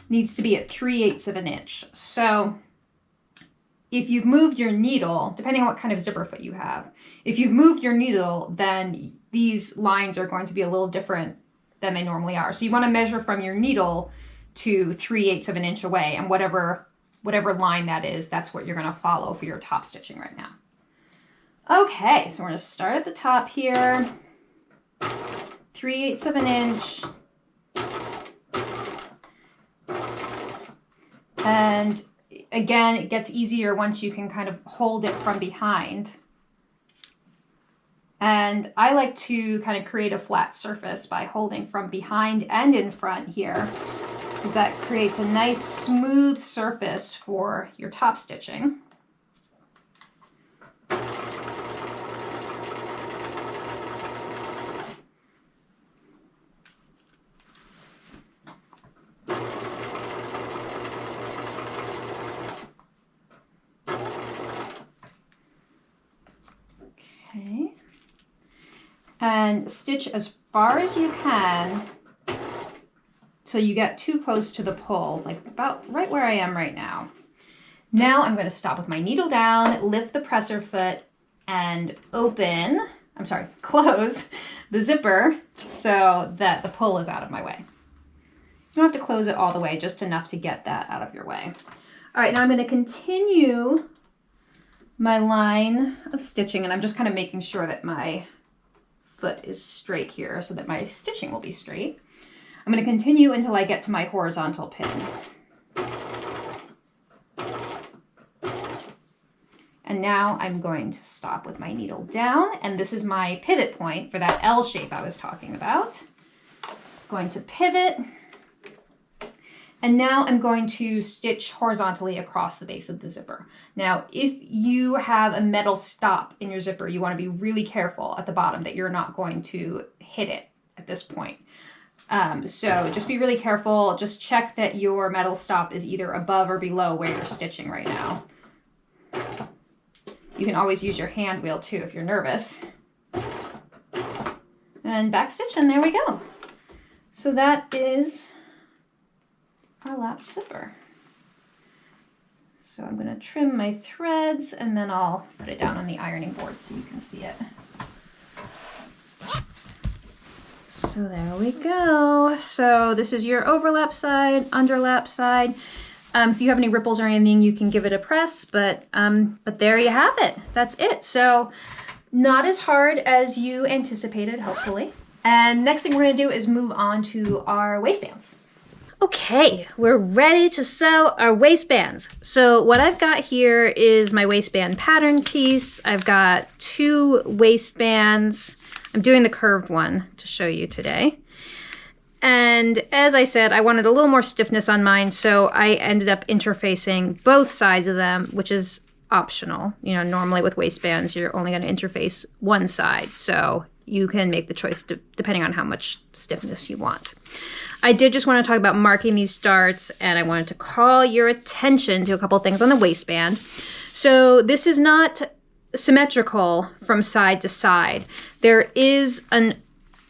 S1: needs to be at 3/8 of an inch. So if you've moved your needle, depending on what kind of zipper foot you have, if you've moved your needle, then these lines are going to be a little different than they normally are. So you want to measure from your needle to 3/8 of an inch away, and whatever line that is, that's what you're going to follow for your top stitching right now. Okay, so we're going to start at the top here, 3/8 of an inch, and again, it gets easier once you can kind of hold it from behind. And I like to kind of create a flat surface by holding from behind and in front here, because that creates a nice smooth surface for your top stitching. Okay. And stitch as far as you can till you get too close to the pull, like about right where I am right now. Now I'm going to stop with my needle down, lift the presser foot, and close the zipper so that the pull is out of my way. You don't have to close it all the way, just enough to get that out of your way. All right, now I'm going to continue my line of stitching, and I'm just kind of making sure that my foot is straight here so that my stitching will be straight. I'm going to continue until I get to my horizontal pin. And now I'm going to stop with my needle down, and this is my pivot point for that L shape I was talking about. Going to pivot, and now I'm going to stitch horizontally across the base of the zipper. Now, if you have a metal stop in your zipper, you want to be really careful at the bottom that you're not going to hit it at this point. So just be really careful. Just check that your metal stop is either above or below where you're stitching right now. You can always use your hand wheel too if you're nervous. And backstitch, and there we go. So that is our lap zipper. So I'm going to trim my threads, and then I'll put it down on the ironing board so you can see it. So there we go. So this is your overlap side, underlap side. If you have any ripples or anything, you can give it a press, but there you have it. That's it. So not as hard as you anticipated, hopefully. And next thing we're gonna do is move on to our waistbands. Okay, we're ready to sew our waistbands. So what I've got here is my waistband pattern piece. I've got 2 waistbands. I'm doing the curved one to show you today. And as I said, I wanted a little more stiffness on mine, so I ended up interfacing both sides of them, which is optional. You know, normally with waistbands, you're only going to interface one side, so you can make the choice depending on how much stiffness you want. I did just want to talk about marking these darts, and I wanted to call your attention to a couple things on the waistband. So this is not symmetrical from side to side. There is an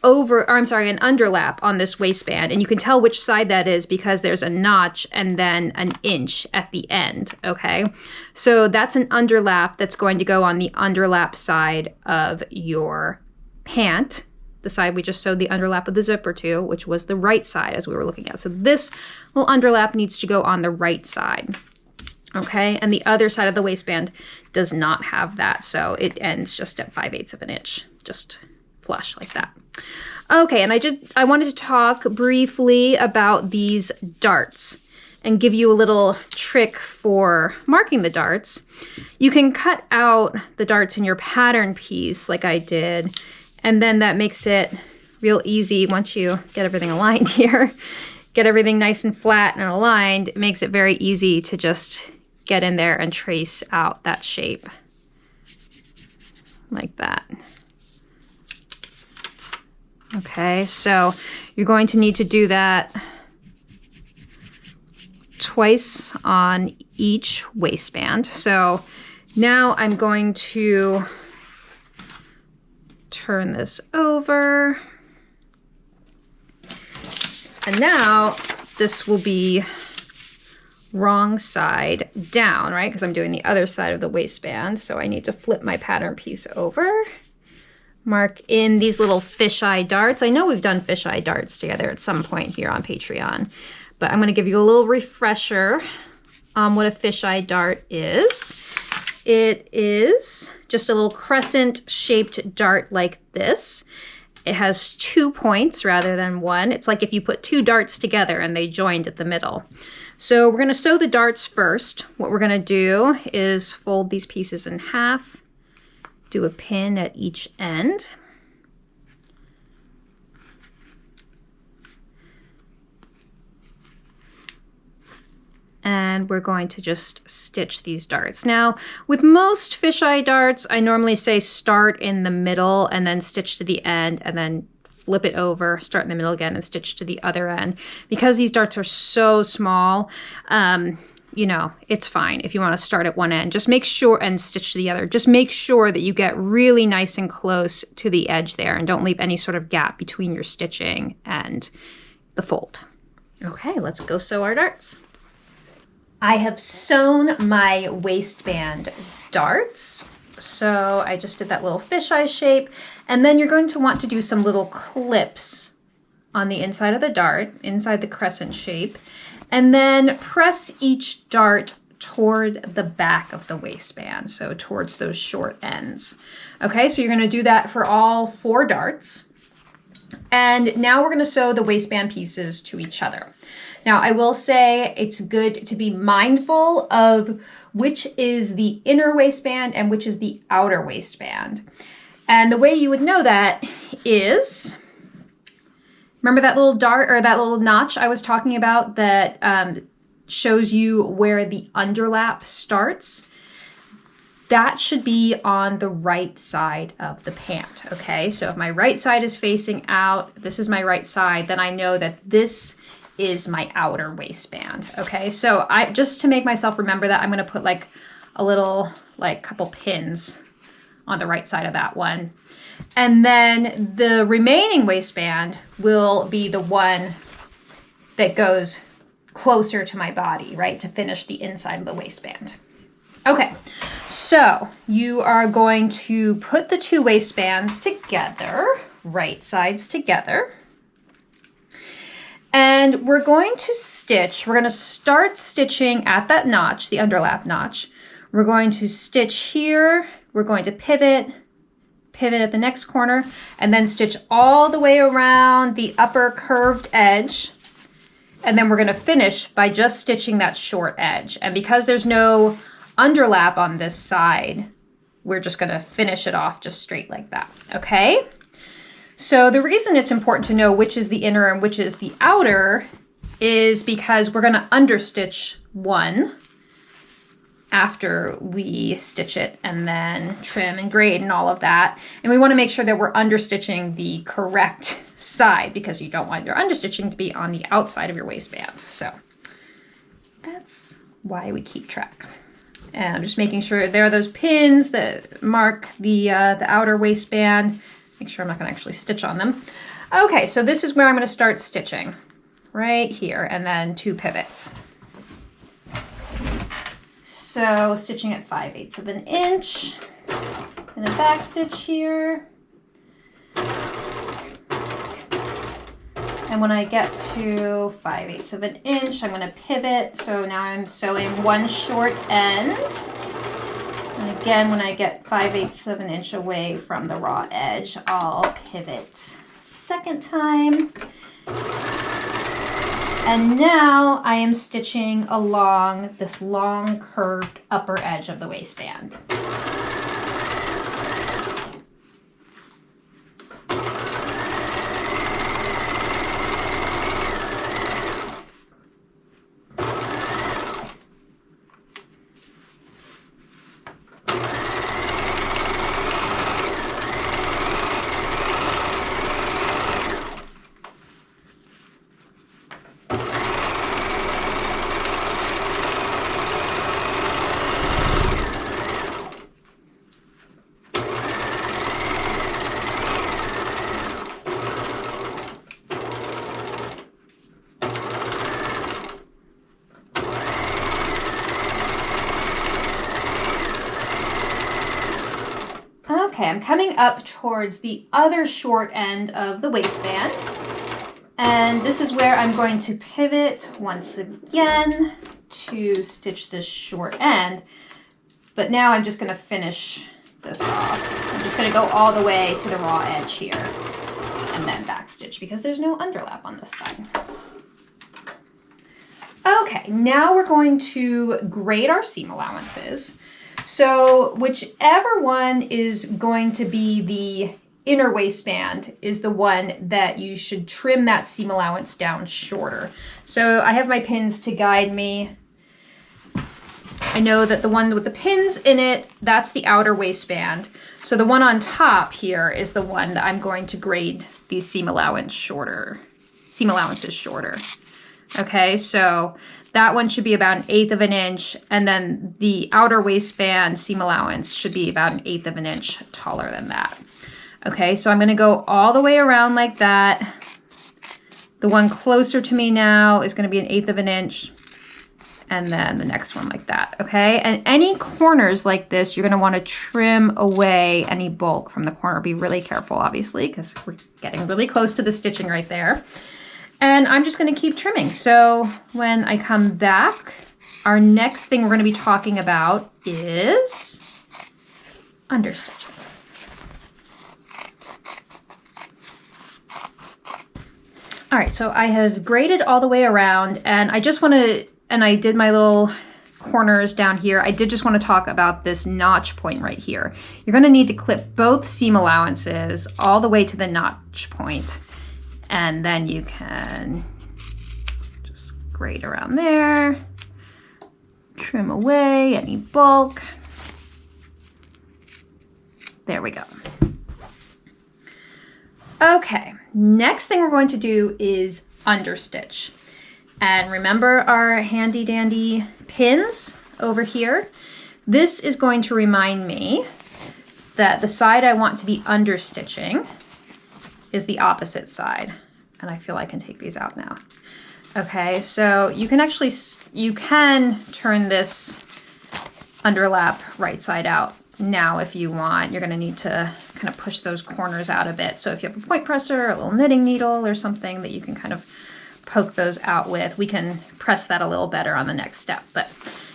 S1: underlap on this waistband, and you can tell which side that is because there's a notch and then an inch at the end, okay? So that's an underlap that's going to go on the underlap side of your pant, the side we just sewed the underlap of the zipper to, which was the right side as we were looking at. So this little underlap needs to go on the right side, okay? And the other side of the waistband does not have that, so it ends just at 5/8 of an inch, just flush like that. Okay, and I wanted to talk briefly about these darts and give you a little trick for marking the darts. You can cut out the darts in your pattern piece like I did, and then that makes it real easy once you get everything aligned here. Get everything nice and flat and aligned. It makes it very easy to just get in there and trace out that shape like that. Okay, so you're going to need to do that twice on each waistband. So now I'm going to turn this over. And now this will be wrong side down, right? Because I'm doing the other side of the waistband. So I need to flip my pattern piece over. Mark in these little fisheye darts. I know we've done fisheye darts together at some point here on Patreon, but I'm going to give you a little refresher on what a fisheye dart is. It is just a little crescent shaped dart like this. It has 2 points rather than 1. It's like if you put 2 darts together and they joined at the middle. So we're going to sew the darts first. What we're going to do is fold these pieces in half. Do a pin at each end. And we're going to just stitch these darts. Now, with most fisheye darts, I normally say start in the middle and then stitch to the end and then flip it over, start in the middle again and stitch to the other end. Because these darts are so small, you know, it's fine if you want to start at one end. Just make sure, and stitch to the other, just make sure that you get really nice and close to the edge there and don't leave any sort of gap between your stitching and the fold. Okay, let's go sew our darts. I have sewn my waistband darts. So I just did that little fisheye shape, and then you're going to want to do some little clips on the inside of the dart, inside the crescent shape. And then press each dart toward the back of the waistband, so towards those short ends. Okay, so you're going to do that for all 4 darts. And now we're gonna sew the waistband pieces to each other. Now, I will say it's good to be mindful of which is the inner waistband and which is the outer waistband. And the way you would know that is, remember that little dart or that little notch I was talking about that shows you where the underlap starts? That should be on the right side of the pant, okay? So if my right side is facing out, this is my right side, then I know that this is my outer waistband, okay? So just to make myself remember that, I'm gonna put like a little, like couple pins on the right side of that one. And then the remaining waistband will be the one that goes closer to my body, right? To finish the inside of the waistband. Okay, so you are going to put the two waistbands together, right sides together. And we're going to stitch, we're going to start stitching at that notch, the underlap notch. We're going to stitch here, we're going to pivot at the next corner, and then stitch all the way around the upper curved edge. And then we're going to finish by just stitching that short edge. And because there's no underlap on this side, we're just going to finish it off just straight like that, okay? So the reason it's important to know which is the inner and which is the outer is because we're going to understitch one after we stitch it and then trim and grade and all of that. And we want to make sure that we're understitching the correct side because you don't want your understitching to be on the outside of your waistband. So that's why we keep track. And I'm just making sure there are those pins that mark the outer waistband. Make sure I'm not going to actually stitch on them. Okay, so this is where I'm going to start stitching, right here, and then 2 pivots. So stitching at 5/8 of an inch, and a back stitch here. And when I get to 5/8 of an inch, I'm going to pivot. So now I'm sewing one short end. And again, when I get 5/8 of an inch away from the raw edge, I'll pivot second time. And now I am stitching along this long curved upper edge of the waistband. Okay, I'm coming up towards the other short end of the waistband. And this is where I'm going to pivot once again to stitch this short end. But now I'm just going to finish this off. I'm just going to go all the way to the raw edge here and then back stitch because there's no underlap on this side. Okay, now we're going to grade our seam allowances. So whichever one is going to be the inner waistband is the one that you should trim that seam allowance down shorter. So I have my pins to guide me. I know that the one with the pins in it, that's the outer waistband. So the one on top here is the one that I'm going to grade these seam allowances shorter. Okay, so that one should be about 1/8 of an inch, and then the outer waistband seam allowance should be about 1/8 of an inch taller than that. Okay, so I'm gonna go all the way around like that. The one closer to me now is gonna be 1/8 of an inch, and then the next one like that, okay? And any corners like this, you're gonna wanna trim away any bulk from the corner. Be really careful, obviously, because we're getting really close to the stitching right there. And I'm just gonna keep trimming. So when I come back, our next thing we're gonna be talking about is understitching. All right, so I have braided all the way around, and I just want to, and I did my little corners down here. I did just want to talk about this notch point right here. You're going to need to clip both seam allowances all the way to the notch point, and then you can just grade around there, trim away any bulk. There we go. Okay, next thing we're going to do is understitch. And remember our handy dandy pins over here? This is going to remind me that the side I want to be understitching is the opposite side. And I feel I can take these out now. Okay, so you can actually, you can turn this underlap right side out now if you want. You're gonna need to kind of push those corners out a bit. So if you have a point presser, a little knitting needle or something that you can kind of poke those out with, we can press that a little better on the next step. But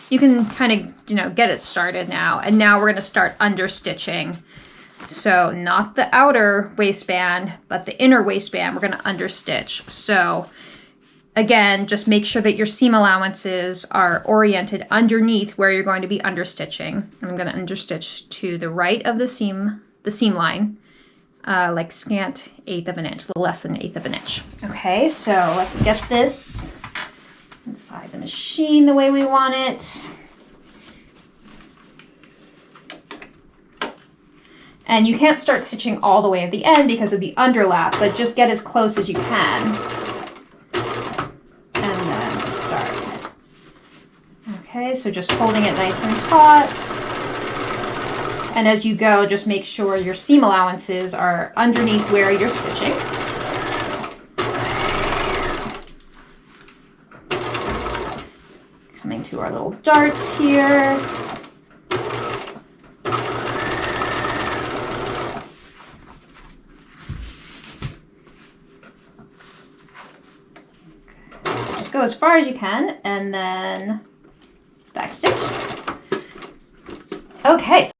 S1: you can kind of, you know, get it started now. And now we're gonna start understitching. So not the outer waistband, but the inner waistband, we're gonna understitch. So again, just make sure that your seam allowances are oriented underneath where you're going to be understitching. I'm going to understitch to the right of the seam line, like scant 1/8 of an inch, a little less than 1/8 of an inch. Okay, so let's get this inside the machine the way we want it. And you can't start stitching all the way at the end because of the underlap, but just get as close as you can. Okay, so just holding it nice and taut. And as you go, just make sure your seam allowances are underneath where you're stitching. Coming to our little darts here. Okay. Just go as far as you can, and then back stitch. Okay, so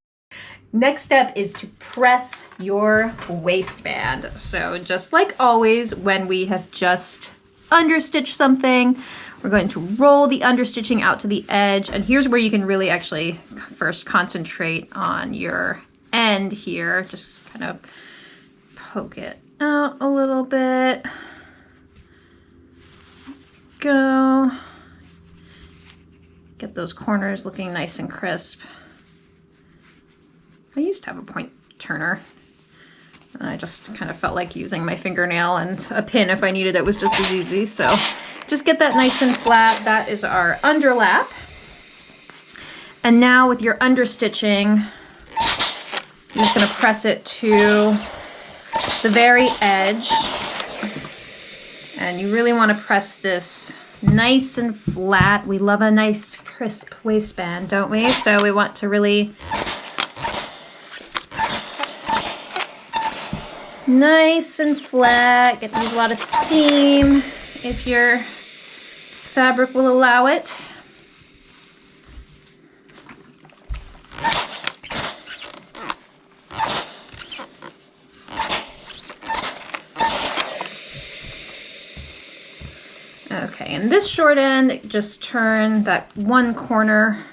S1: next step is to press your waistband. So just like always, when we have just understitched something, we're going to roll the understitching out to the edge. And here's where you can really actually first concentrate on your end here. Just kind of poke it out a little bit. Go. Get those corners looking nice and crisp. I used to have a point turner, and I just kind of felt like using my fingernail and a pin if I needed it was just as easy. So just get that nice and flat. That is our underlap. And now with your understitching, you're just gonna press it to the very edge. And you really wanna press this nice and flat. We love a nice crisp waistband, don't we? So we want to really just press nice and flat. Get to use a lot of steam if your fabric will allow it. Okay, and this short end, just turn that one corner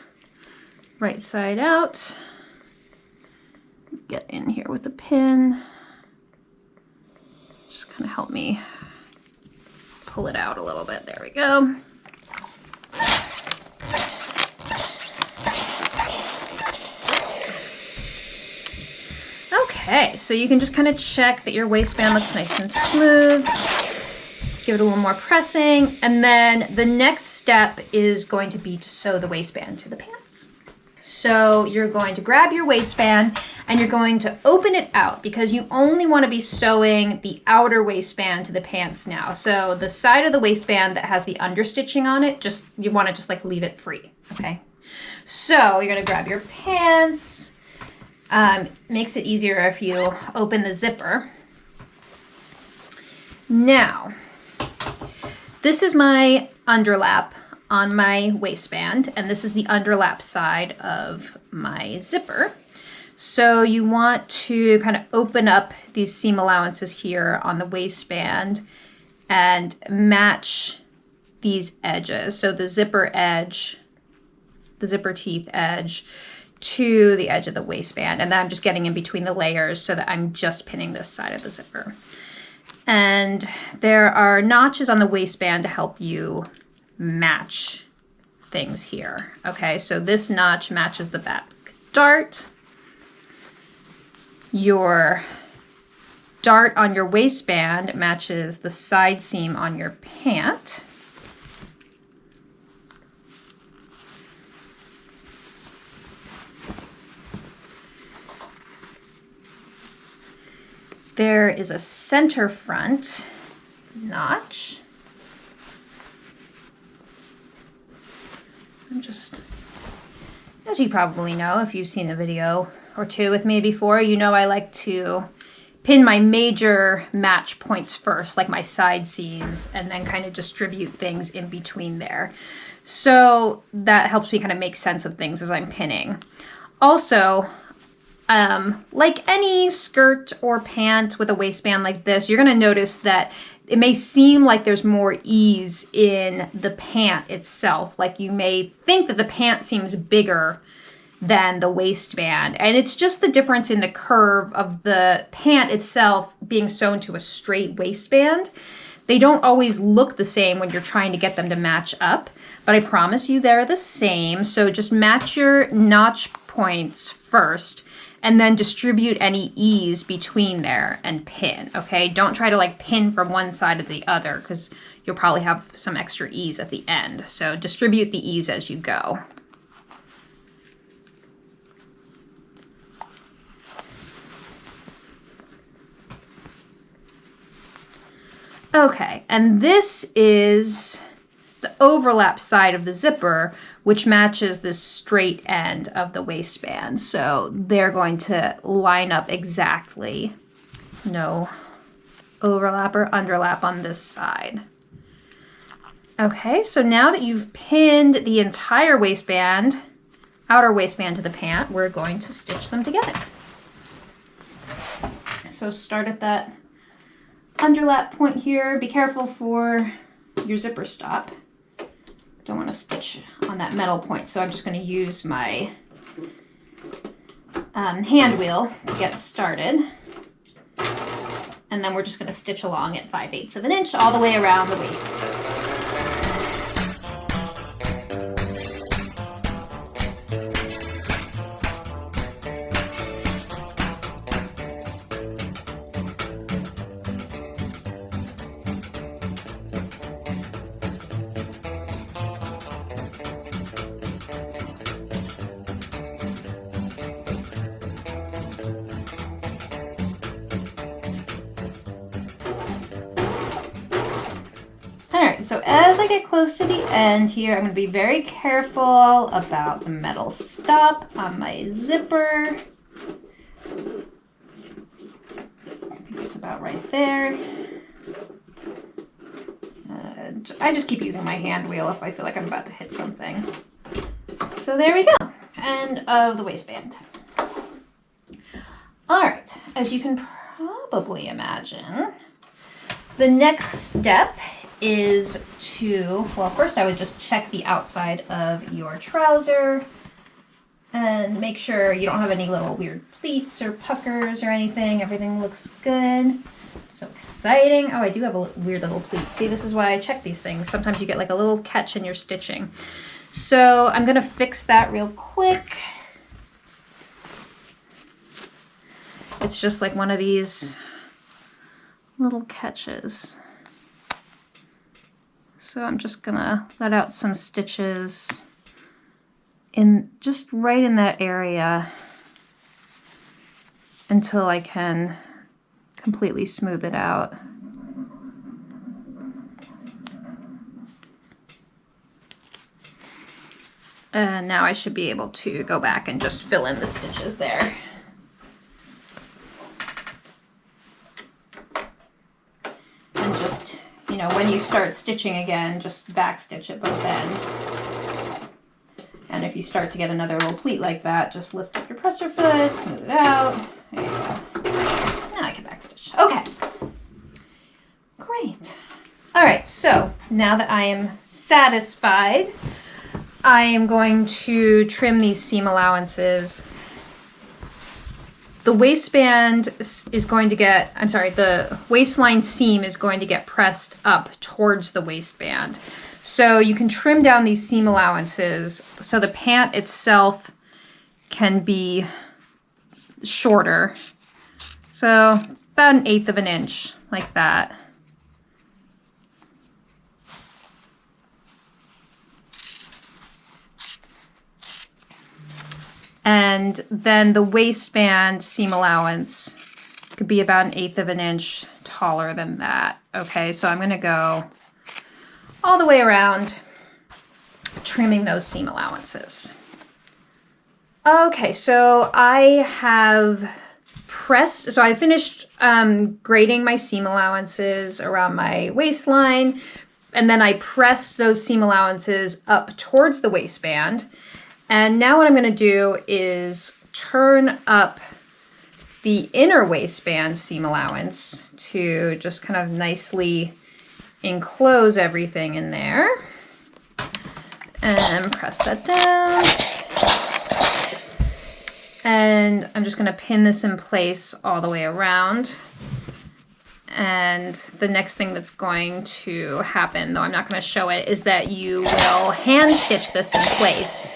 S1: right side out. Get in here with a pin. Just kind of help me pull it out a little bit. There we go. Okay, so you can just kind of check that your waistband looks nice and smooth. Give it a little more pressing, and then the next step is going to be to sew the waistband to the pants. So you're going to grab your waistband and you're going to open it out because you only want to be sewing the outer waistband to the pants now. So the side of the waistband that has the understitching on it, you want to just like leave it free, okay? So you're going to grab your pants. Makes it easier if you open the zipper. Now, this is my underlap on my waistband, and this is the underlap side of my zipper. So you want to kind of open up these seam allowances here on the waistband and match these edges. So the zipper edge, the zipper teeth edge to the edge of the waistband. And then I'm just getting in between the layers so that I'm just pinning this side of the zipper. And there are notches on the waistband to help you match things here. Okay, so this notch matches the back dart. Your dart on your waistband matches the side seam on your pant. There is a center front notch. I'm just, as you probably know, if you've seen a video or two with me before, you know I like to pin my major match points first, like my side seams, and then kind of distribute things in between there. So that helps me kind of make sense of things as I'm pinning. Also, like any skirt or pant with a waistband like this, you're going to notice that it may seem like there's more ease in the pant itself. Like you may think that the pant seems bigger than the waistband. And it's just the difference in the curve of the pant itself being sewn to a straight waistband. They don't always look the same when you're trying to get them to match up, but I promise you they're the same. So just match your notch points first, and then distribute any ease between there and pin, okay? Don't try to like pin from one side to the other because you'll probably have some extra ease at the end. So distribute the ease as you go. Okay, and this is the overlap side of the zipper, which matches this straight end of the waistband. So they're going to line up exactly. No overlap or underlap on this side. Okay, so now that you've pinned the entire waistband, outer waistband to the pant, we're going to stitch them together. So start at that underlap point here. Be careful for your zipper stop. Don't want to stitch on that metal point, so I'm just going to use my hand wheel to get started. And then we're just going to stitch along at 5/8 of an inch all the way around the waist. Alright, so as I get close to the end here, I'm going to be very careful about the metal stop on my zipper. I think it's about right there. I just keep using my hand wheel if I feel like I'm about to hit something. So there we go. End of the waistband. Alright, as you can probably imagine, the next step is to, well, first I would just check the outside of your trouser and make sure you don't have any little weird pleats or puckers or anything. Everything looks good. So exciting. Oh, I do have a weird little pleat. See, this is why I check these things. Sometimes you get like a little catch in your stitching. So I'm gonna fix that real quick. It's just like one of these little catches. So I'm just gonna let out some stitches in just right in that area until I can completely smooth it out. And now I should be able to go back and just fill in the stitches there. And just, you know, when you start stitching again, just back stitch at both ends. And if you start to get another little pleat like that, just lift up your presser foot, smooth it out. There you go. Now I can back stitch. Okay. Great. So now that I am satisfied, I am going to trim these seam allowances. The waistband is going to get, the waistline seam is going to get pressed up towards the waistband. So you can trim down these seam allowances so the pant itself can be shorter. So about 1/8 of an inch, like that. And then the waistband seam allowance could be about 1/8 of an inch taller than that. Okay, so I'm gonna go all the way around trimming those seam allowances. Okay, so I have pressed, so I finished grading my seam allowances around my waistline, and then I pressed those seam allowances up towards the waistband. And now what I'm going to do is turn up the inner waistband seam allowance to just kind of nicely enclose everything in there. And press that down. And I'm just going to pin this in place all the way around. And the next thing that's going to happen, though I'm not going to show it, is that you will hand stitch this in place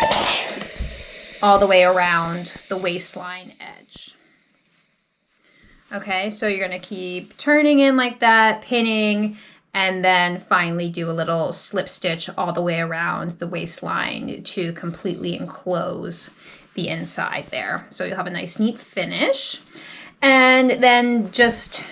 S1: all the way around the waistline edge. Okay, so you're going to keep turning in like that, pinning, and then finally do a little slip stitch all the way around the waistline to completely enclose the inside there. So you'll have a nice neat finish. And then just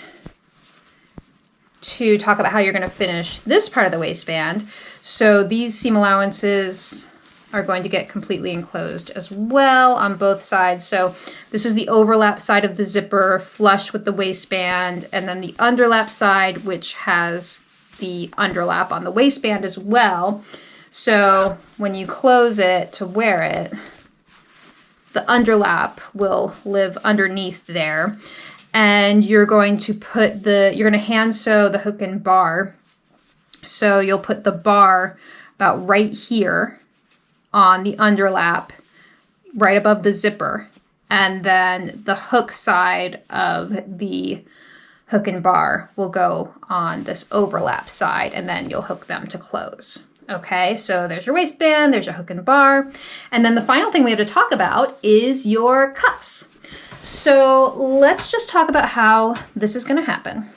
S1: to talk about how you're going to finish this part of the waistband. So these seam allowances are going to get completely enclosed as well on both sides. So this is the overlap side of the zipper flush with the waistband, and then the underlap side, which has the underlap on the waistband as well. So when you close it to wear it, the underlap will live underneath there. And you're going to put you're going to hand sew the hook and bar. So you'll put the bar about right here on the underlap, right above the zipper. And then the hook side of the hook and bar will go on this overlap side, and then you'll hook them to close. Okay, so there's your waistband, there's your hook and bar. And then the final thing we have to talk about is your cuffs. So let's just talk about how this is going to happen.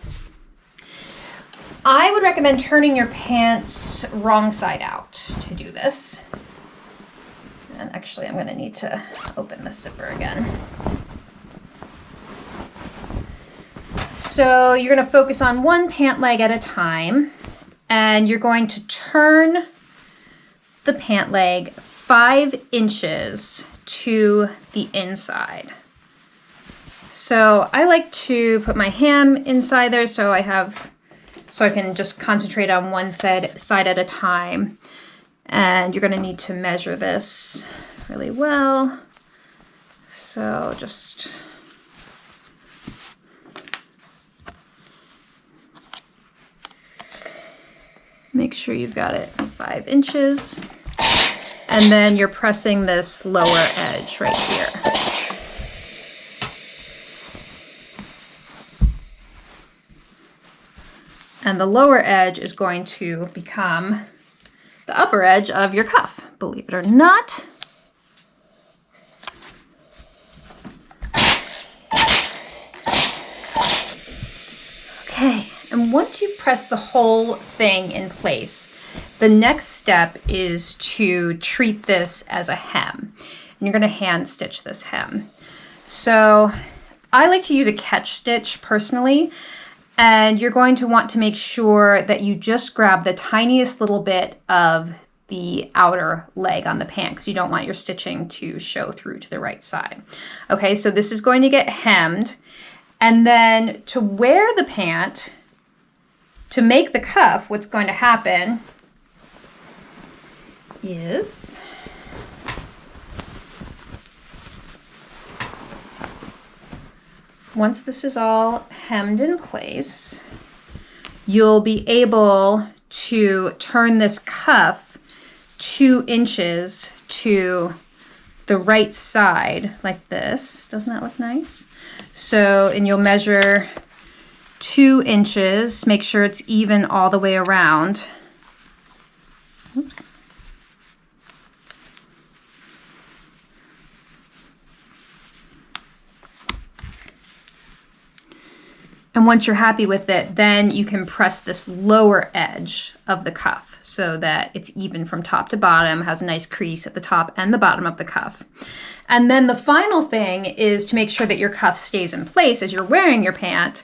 S1: I would recommend turning your pants wrong side out to do this. And actually, I'm going to need to open this zipper again. So you're going to focus on one pant leg at a time, and you're going to turn the pant leg 5 inches to the inside. So I like to put my ham inside there so I can just concentrate on one side at a time. And you're going to need to measure this really well. So just make sure you've got it 5 inches. And then you're pressing this lower edge right here. And the lower edge is going to become the upper edge of your cuff, believe it or not. Okay, and once you've pressed the whole thing in place, the next step is to treat this as a hem. And you're going to hand stitch this hem. So I like to use a catch stitch personally. And you're going to want to make sure that you just grab the tiniest little bit of the outer leg on the pant because you don't want your stitching to show through to the right side. Okay, so this is going to get hemmed. And then to wear the pant, to make the cuff, what's going to happen is once this is all hemmed in place, you'll be able to turn this cuff 2 inches to the right side like this. Doesn't that look nice? So, and you'll measure 2 inches, make sure it's even all the way around. Oops. And once you're happy with it, then you can press this lower edge of the cuff so that it's even from top to bottom, has a nice crease at the top and the bottom of the cuff. And then the final thing is to make sure that your cuff stays in place as you're wearing your pant.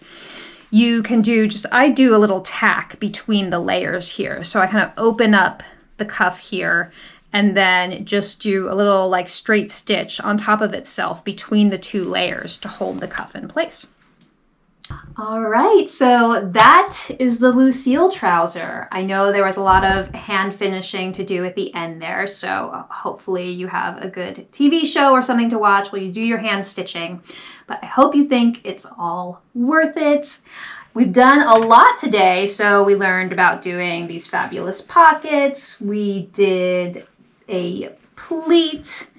S1: You can do I do a little tack between the layers here. So I kind of open up the cuff here and then just do a little like straight stitch on top of itself between the 2 layers to hold the cuff in place. All right, so that is the Lucille trouser. I know there was a lot of hand finishing to do at the end there, so hopefully you have a good TV show or something to watch while you do your hand stitching. But I hope you think it's all worth it. We've done a lot today, so we learned about doing these fabulous pockets. We did a pleat.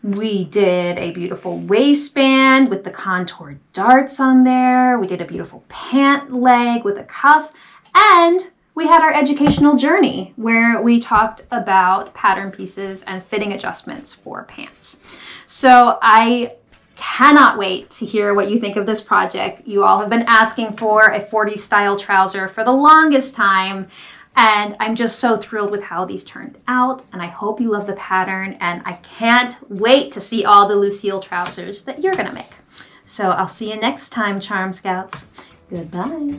S1: We did a beautiful waistband with the contoured darts on there. We did a beautiful pant leg with a cuff. And we had our educational journey where we talked about pattern pieces and fitting adjustments for pants. So I cannot wait to hear what you think of this project. You all have been asking for a 40s style trouser for the longest time. And I'm just so thrilled with how these turned out, and I hope you love the pattern, and I can't wait to see all the Lucille trousers that you're gonna make. So I'll see you next time, Charm Scouts. Goodbye.